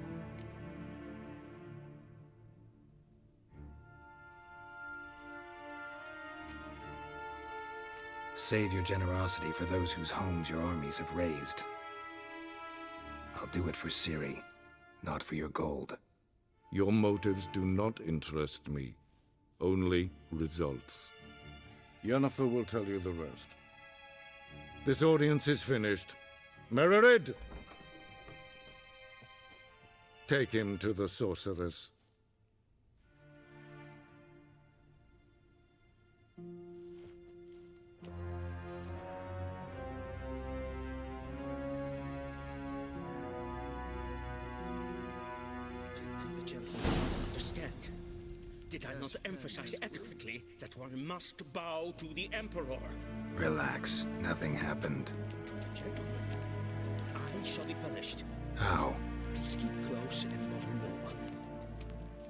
Save your generosity for those whose homes your armies have razed. I'll do it for Ciri, not for your gold. Your motives do not interest me. Only results. Yennefer will tell you the rest. This audience is finished. Mererid! Take him to the sorceress. The gentleman don't understand. Did I not emphasize adequately that one must bow to the Emperor? Relax. Nothing happened. To the gentleman. I shall be punished. How? Please keep close and bother no one.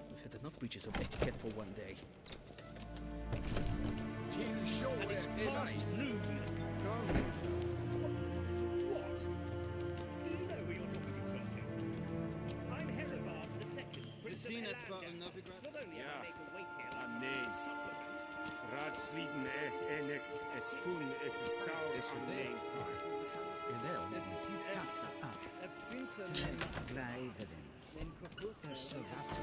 We've had enough breaches of etiquette for one day. And it's past noon. Calm yourself. What? Do you know who you're talking to, Sergeant? I'm Herivard II, Prince of Elanda. Not only am I made to wait here last night, supplement. Raadsliden enigt es tun es sau es nee. Es ziet het finse blijven. En kapot is zo wat.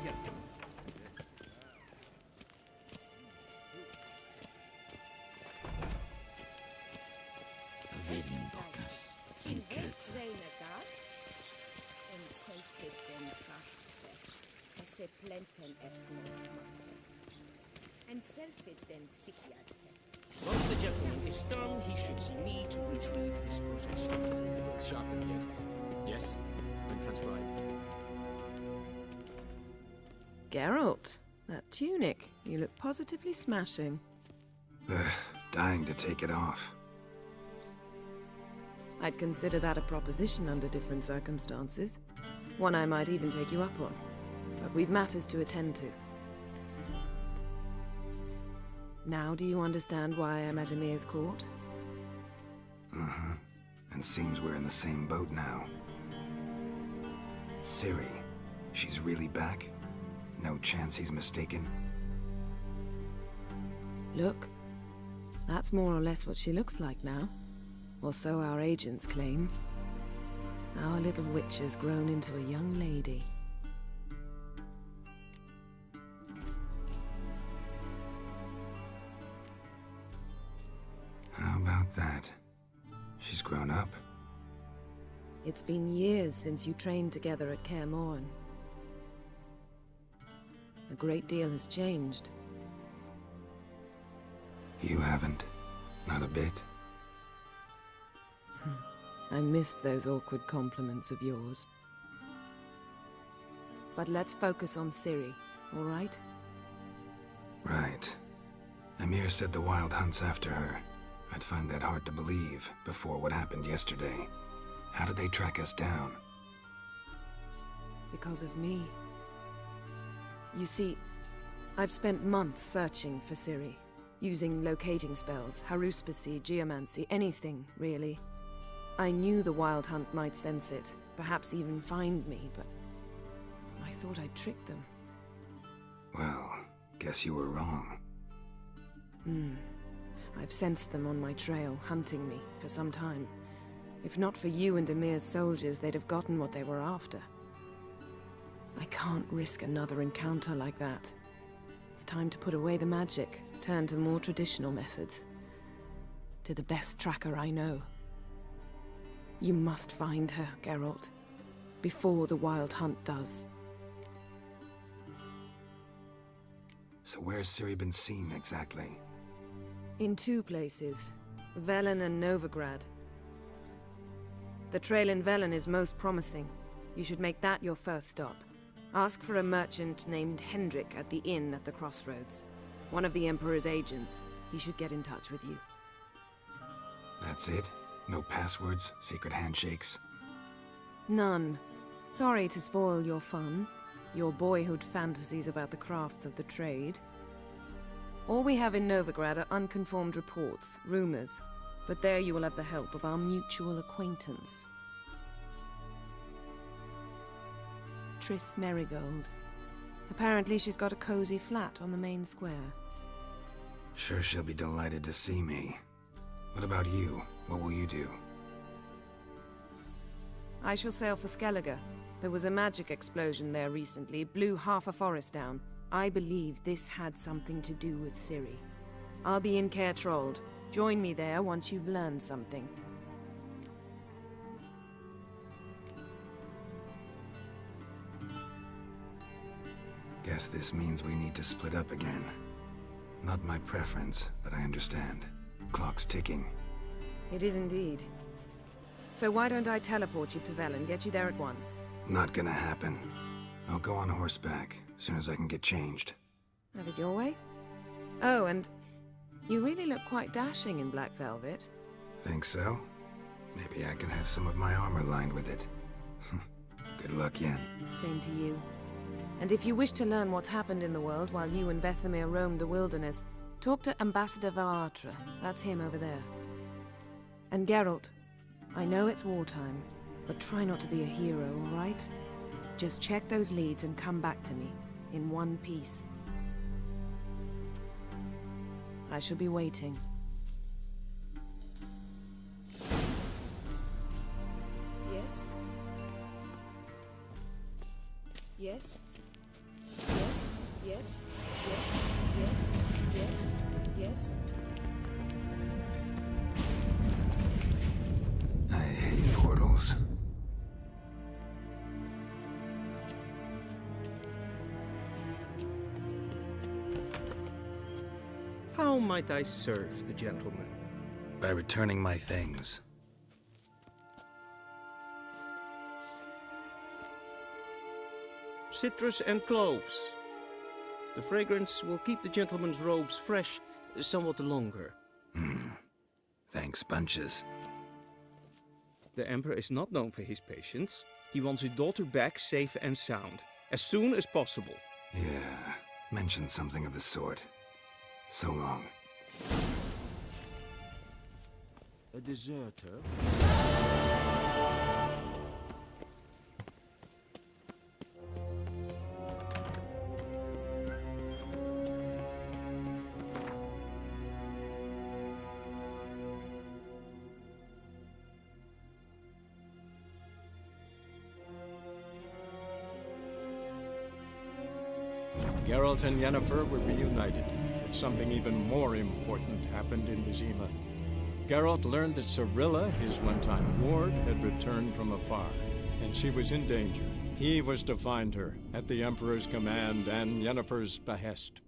Vedmok en kids. En sacred den krachten. Se plenten and self-it then sikiad. Once the gentleman is done, he should see me to retrieve his possessions. Sharpen yet. Yes, and transcribe. Geralt, that tunic. You look positively smashing. Dying to take it off. I'd consider that a proposition under different circumstances. One I might even take you up on. But we've matters to attend to. Now do you understand why I'm at Emir's court? Mm-hmm. And seems we're in the same boat now. Ciri, she's really back? No chance he's mistaken? Look, that's more or less what she looks like now. Or so our agents claim. Our little witch has grown into a young lady. How about that? She's grown up. It's been years since you trained together at Kaer Morhen. A great deal has changed. You haven't. Not a bit. I missed those awkward compliments of yours. But let's focus on Ciri, all right? Right. Emir said the Wild Hunt's after her. I'd find that hard to believe before what happened yesterday. How did they track us down? Because of me. You see, I've spent months searching for Ciri, using locating spells, haruspicy, geomancy, anything, really. I knew the Wild Hunt might sense it, perhaps even find me, but I thought I'd tricked them. Well, guess you were wrong. I've sensed them on my trail, hunting me, for some time. If not for you and Emir's soldiers, they'd have gotten what they were after. I can't risk another encounter like that. It's time to put away the magic, turn to more traditional methods. To the best tracker I know. You must find her, Geralt. Before the Wild Hunt does. So where's Ciri been seen, exactly? In 2 places. Velen and Novigrad. The trail in Velen is most promising. You should make that your first stop. Ask for a merchant named Hendrik at the inn at the crossroads. One of the Emperor's agents. He should get in touch with you. That's it? No passwords, secret handshakes? None. Sorry to spoil your fun. Your boyhood fantasies about the crafts of the trade. All we have in Novigrad are unconfirmed reports, rumors. But there you will have the help of our mutual acquaintance. Triss Merigold. Apparently she's got a cozy flat on the main square. Sure she'll be delighted to see me. What about you? What will you do? I shall sail for Skellige. There was a magic explosion there recently, blew half a forest down. I believe this had something to do with Ciri. I'll be in Caer Trold. Join me there once you've learned something. Guess this means we need to split up again. Not my preference, but I understand. Clock's ticking. It is indeed. So why don't I teleport you to Velen, get you there at once? Not gonna happen. I'll go on horseback, as soon as I can get changed. Have it your way? Oh, and you really look quite dashing in black velvet. Think so? Maybe I can have some of my armor lined with it. Good luck, Yen. Same to you. And if you wish to learn what's happened in the world while you and Vesemir roamed the wilderness, talk to Ambassador Varatra. That's him over there. And Geralt, I know it's wartime, but try not to be a hero, all right? Just check those leads and come back to me, in one piece. I shall be waiting. Yes? Yes? Yes, yes, yes, yes, yes, yes. I hate portals. How might I serve the gentleman? By returning my things. Citrus and cloves. The fragrance will keep the gentleman's robes fresh somewhat longer. Thanks, bunches. The Emperor is not known for his patience. He wants his daughter back safe and sound, as soon as possible. Yeah, mentioned something of the sort. So long. A deserter? Geralt and Yennefer were reunited, but something even more important happened in Vizima. Geralt learned that Cirilla, his one-time ward, had returned from afar, and she was in danger. He was to find her, at the Emperor's command and Yennefer's behest.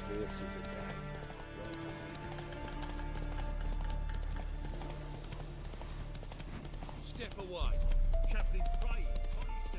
forces attacked. Step away. Chaplain praying. Can't you see?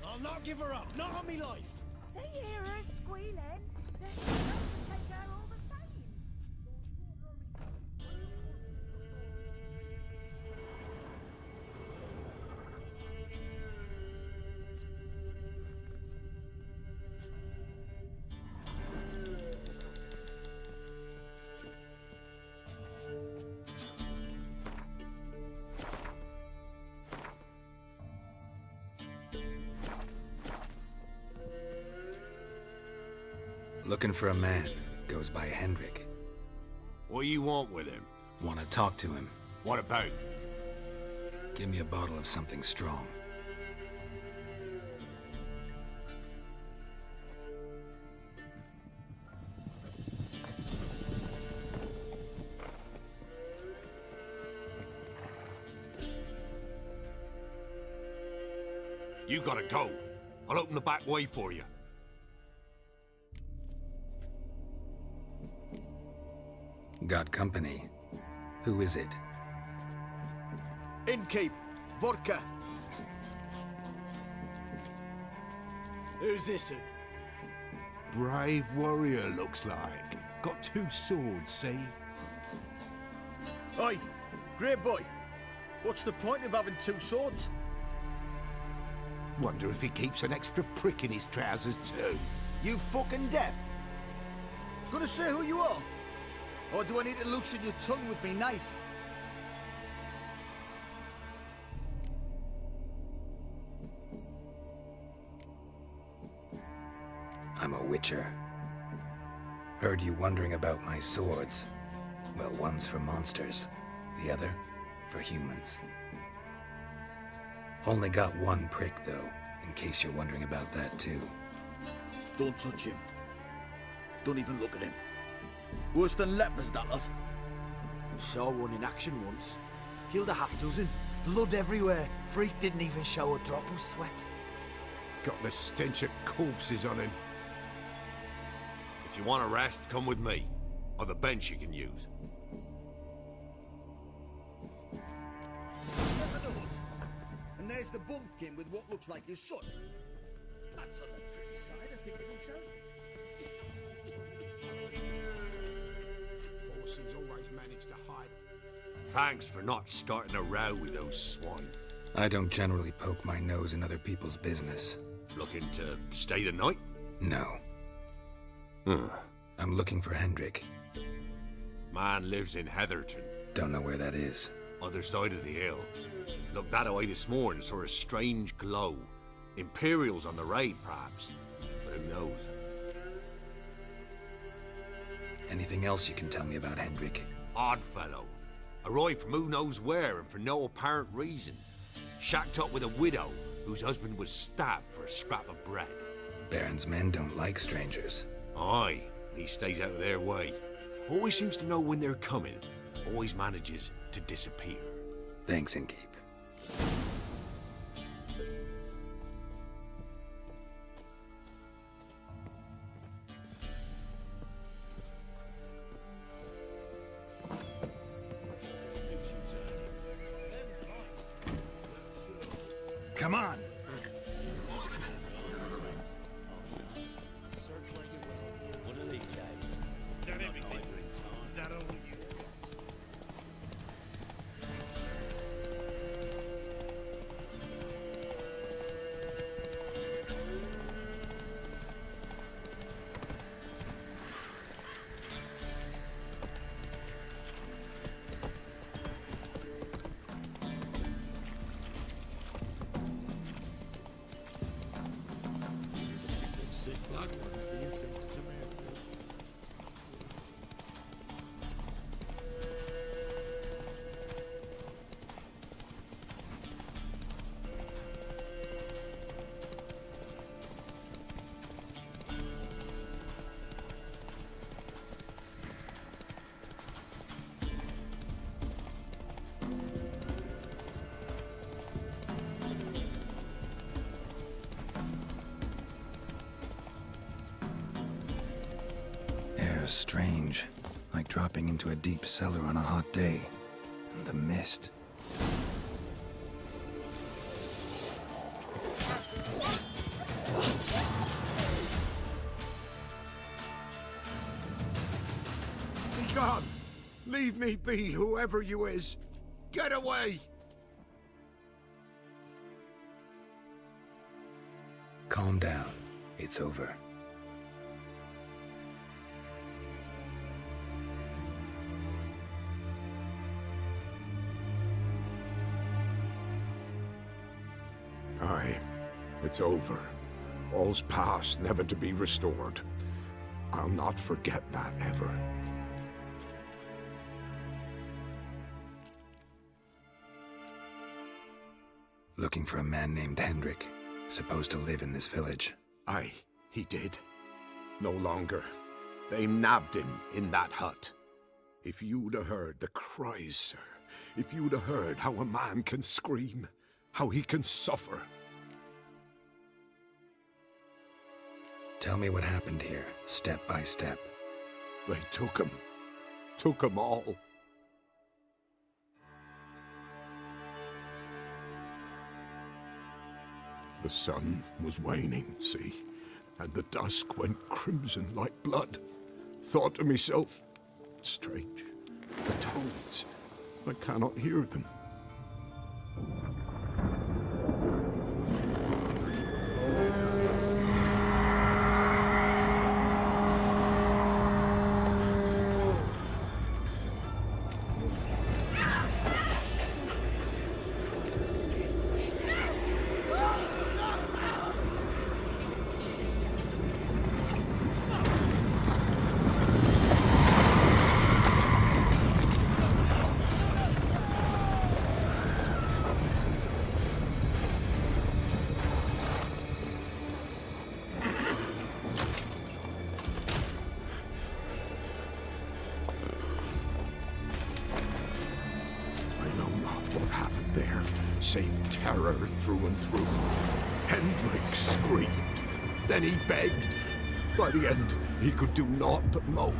I'll not give her up, not on me life. They hear her squealing. They're supposed to take her all the same. Looking for a man. Goes by Hendrik. What do you want with him? Want to talk to him. What about? Give me a bottle of something strong. You gotta go. I'll open the back way for you. Got company. Who is it? Innkeep. Vodka. Who's this? Brave warrior, looks like. Got 2 swords, see? Oi, great boy. What's the point of having 2 swords? Wonder if he keeps an extra prick in his trousers too. You fucking deaf? Gonna say who you are? Or do I need to loosen your tongue with me knife? I'm a witcher. Heard you wondering about my swords. Well, one's for monsters, the other for humans. Only got 1 prick, though, in case you're wondering about that, too. Don't touch him. Don't even look at him. Worse than lepers, that lot. Saw one in action once. Killed a half-dozen. Blood everywhere. Freak didn't even show a drop of sweat. Got the stench of corpses on him. If you want a rest, come with me. Or the bench you can use. Step in the hut. And there's the bumpkin with what looks like his son. That's on the pretty side, I think of himself. Horses always manage to hide. Thanks for not starting a row with those swine. I don't generally poke my nose in other people's business. Looking to stay the night? No. I'm looking for Hendrik. Man lives in Heatherton. Don't know where that is. Other side of the hill. Looked that away this morning, saw a strange glow. Imperials on the raid, perhaps. But who knows? Anything else you can tell me about Hendrik? Odd fellow. Arrived from who knows where and for no apparent reason. Shacked up with a widow whose husband was stabbed for a scrap of bread. Baron's men don't like strangers. Aye, and he stays out of their way. Always seems to know when they're coming. Always manages to disappear. Thanks, Innkeep. Come on! One of these days. That everything in time. That all you listen to me. Air's strange, like dropping into a deep cellar on a hot day. And the mist. Be gone! Leave me be, whoever you is! Get away! Calm down. It's over. Aye, it's over. All's past, never to be restored. I'll not forget that ever. Looking for a man named Hendrik, supposed to live in this village. Aye, he did. No longer. They nabbed him in that hut. If you'd have heard the cries, sir, if you'd have heard how a man can scream, how he can suffer. Tell me what happened here, step by step. They took him all. The sun was waning, see, and the dusk went crimson like blood. Thought to myself, strange, the toads, I cannot hear them. Save terror through and through. Hendrik screamed. Then he begged. By the end, he could do naught but moan.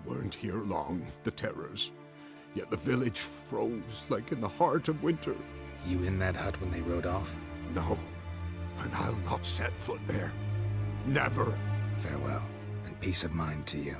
Weren't here long, the terrors. Yet the village froze like in the heart of winter. You in that hut when they rode off? No, and I'll not set foot there. Never. Farewell, and peace of mind to you.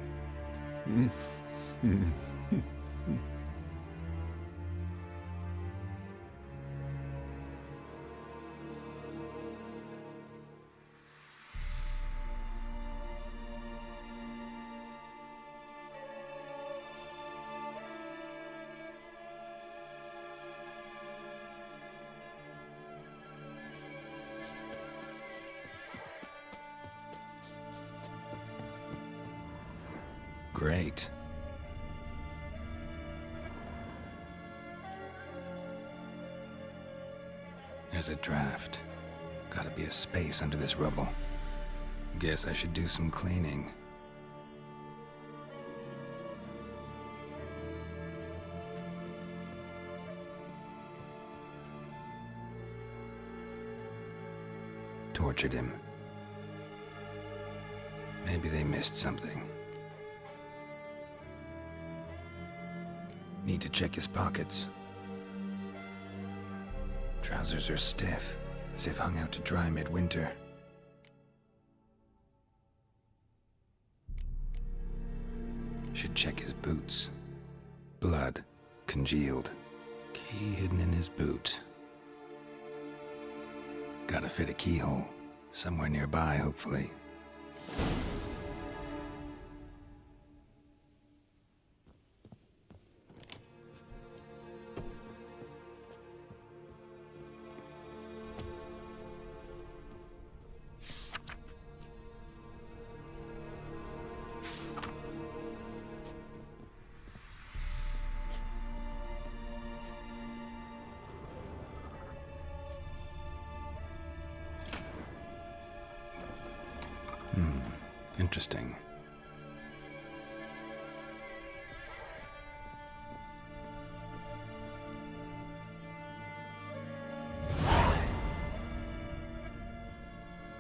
Great. There's a draft. Gotta be a space under this rubble. Guess I should do some cleaning. Tortured him. Maybe they missed something. Need to check his pockets. Trousers are stiff, as if hung out to dry midwinter. Should check his boots. Blood, congealed. Key hidden in his boot. Gotta fit a keyhole. Somewhere nearby, hopefully. Interesting.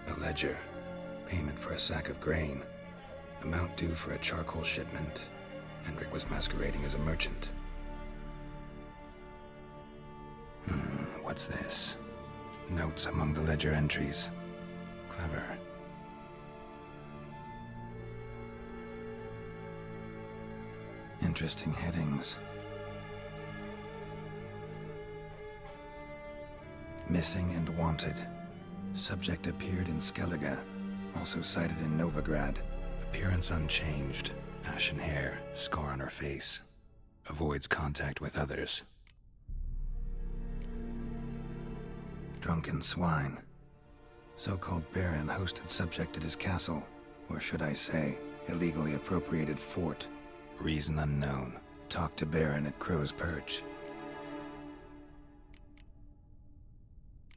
A ledger. Payment for a sack of grain. Amount due for a charcoal shipment. Hendrik was masquerading as a merchant. What's this? Notes among the ledger entries. Clever. Interesting headings. Missing and wanted. Subject appeared in Skellige. Also cited in Novigrad. Appearance unchanged. Ashen hair. Scar on her face. Avoids contact with others. Drunken swine. So-called baron hosted subject at his castle. Or should I say, illegally appropriated fort. Reason unknown. Talk to Baron at Crow's Perch.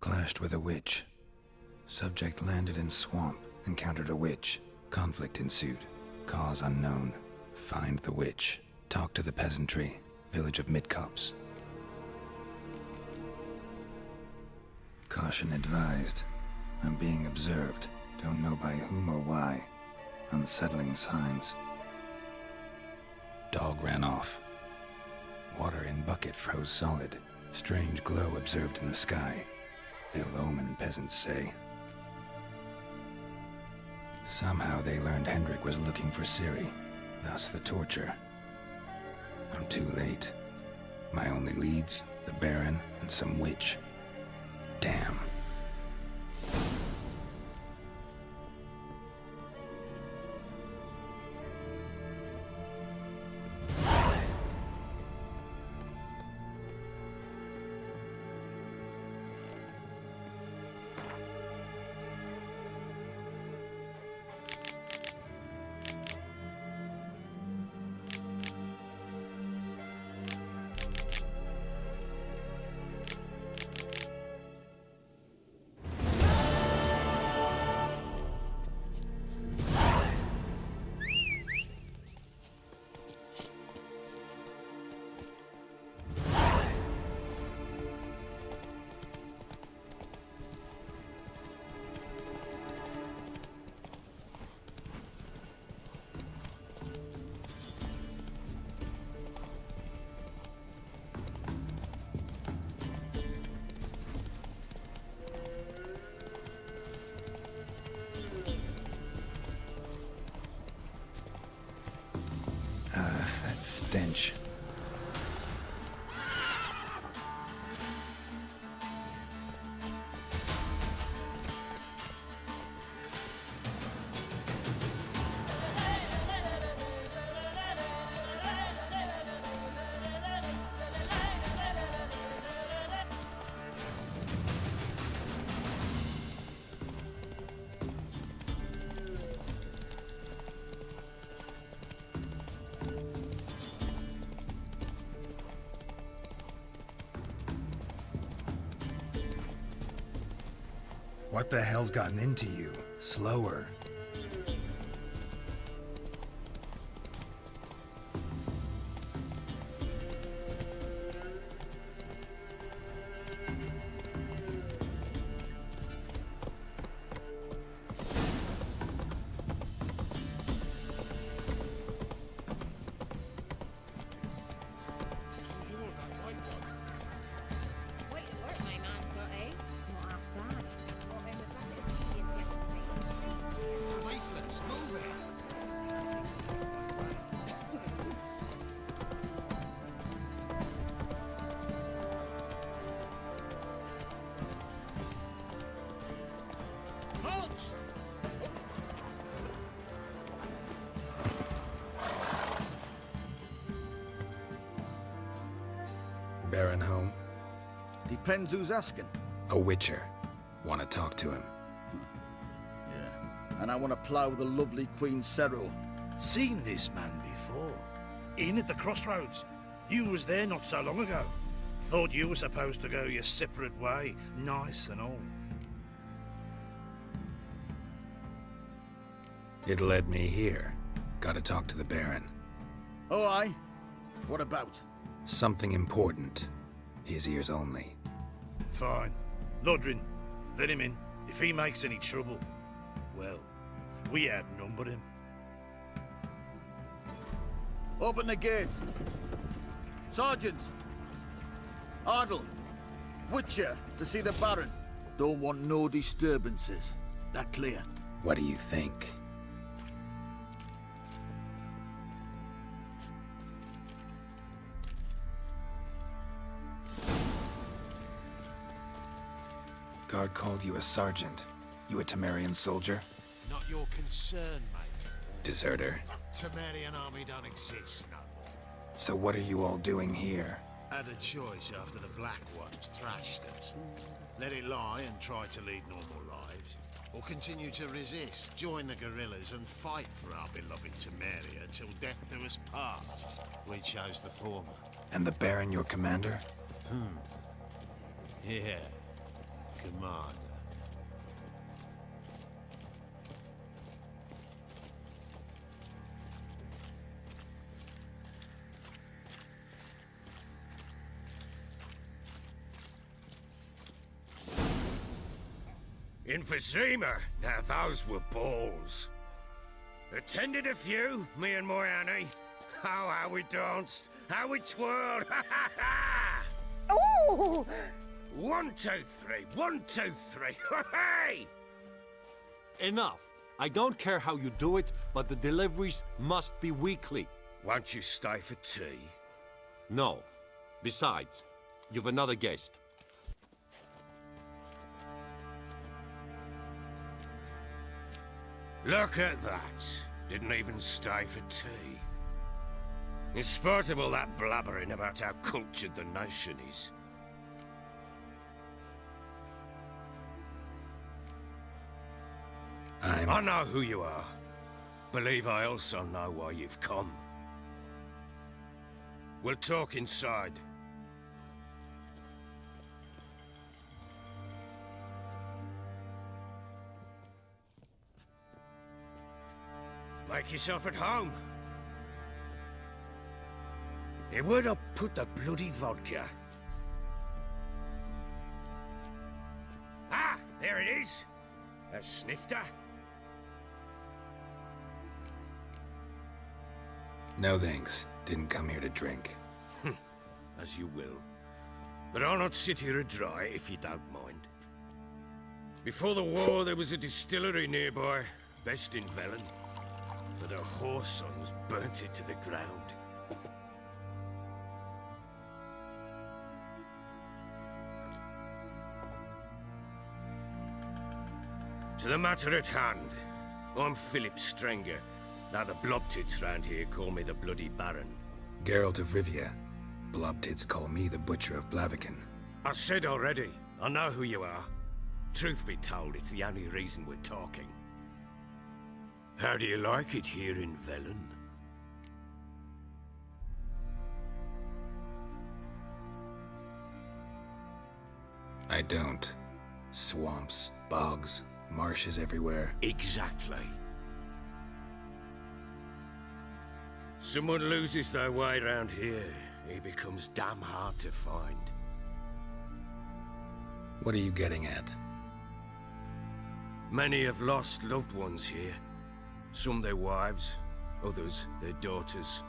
Clashed with a witch. Subject landed in swamp. Encountered a witch. Conflict ensued. Cause unknown. Find the witch. Talk to the peasantry. Village of Midcopse. Caution advised. I'm being observed. Don't know by whom or why. Unsettling signs. Dog ran off. Water in bucket froze solid. Strange glow observed in the sky. Ill omen, peasants say. Somehow they learned Hendrik was looking for Ciri. Thus the torture. I'm too late. My only leads, the Baron and some witch. Damn. Stench. What the hell's gotten into you? Slower. Baron home? Depends who's asking. A witcher. Want to talk to him. Yeah, and I want to plough the lovely Queen Cero. Seen this man before. In at the crossroads. You was there not so long ago. Thought you were supposed to go your separate way, nice and all. It led me here. Gotta talk to the Baron. Oh, aye? What about? Something important. His ears only. Fine. Lodrin, let him in. If he makes any trouble, well, we outnumber him. Open the gate. Sergeants! Ardle! Witcher, to see the Baron. Don't want no disturbances. That clear? What do you think? Guard called you a sergeant. You a Temerian soldier? Not your concern, mate. Deserter. Temerian army don't exist no more. So what are you all doing here? Had a choice after the Black Ones thrashed us. Let it lie and try to lead normal lives, or continue to resist, join the guerrillas and fight for our beloved Temeria till death do us part. We chose the former. And the Baron your commander? Yeah. Commander. Emphysema. Now those were balls. Attended a few, me and my Annie. Oh, how we danced, how we twirled. Ha ha ha! Ooh! 1, 2, 3. 1, 2, 3. Hey! Enough. I don't care how you do it, but the deliveries must be weekly. Won't you stay for tea? No. Besides, you've another guest. Look at that. Didn't even stay for tea. In spite of all that blabbering about how cultured the nation is. I know who you are. Believe I also know why you've come. We'll talk inside. Make yourself at home. Hey, where'd I put the bloody vodka? Ah, there it is. A snifter. No thanks. Didn't come here to drink. As you will. But I'll not sit here a dry if you don't mind. Before the war, there was a distillery nearby, best in Velen. But her whoresons burnt it to the ground. To the matter at hand, I'm Philip Strenger. Now the Blobtits round here call me the Bloody Baron. Geralt of Rivia. Blobtits call me the Butcher of Blaviken. I said already, I know who you are. Truth be told, it's the only reason we're talking. How do you like it here in Velen? I don't. Swamps, bogs, marshes everywhere. Exactly. Someone loses their way around here, he becomes damn hard to find. What are you getting at? Many have lost loved ones here. Some their wives, others their daughters.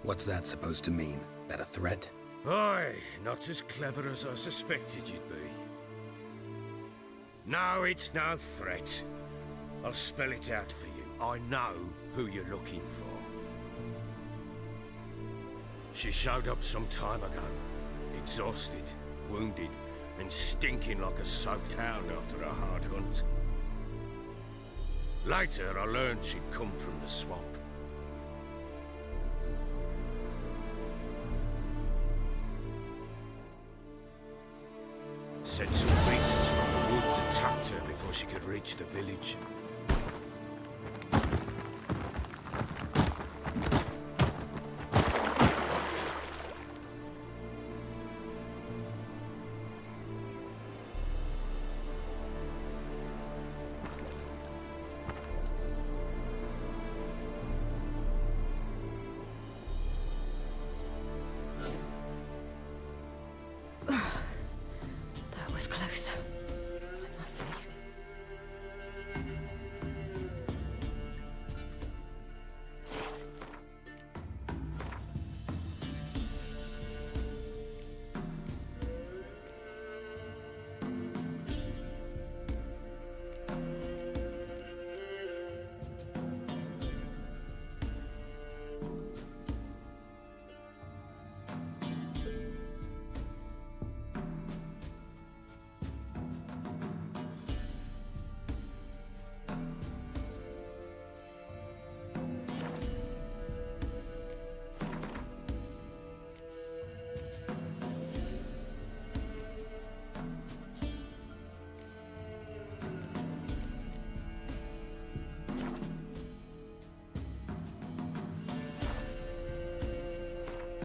What's that supposed to mean? That a threat? Aye, not as clever as I suspected you'd be. No, it's no threat. I'll spell it out for you. I know who you're looking for. She showed up some time ago, exhausted, wounded, and stinking like a soaked hound after a hard hunt. Later, I learned she'd come from the swamp. Said some beasts from the woods attacked her before she could reach the village.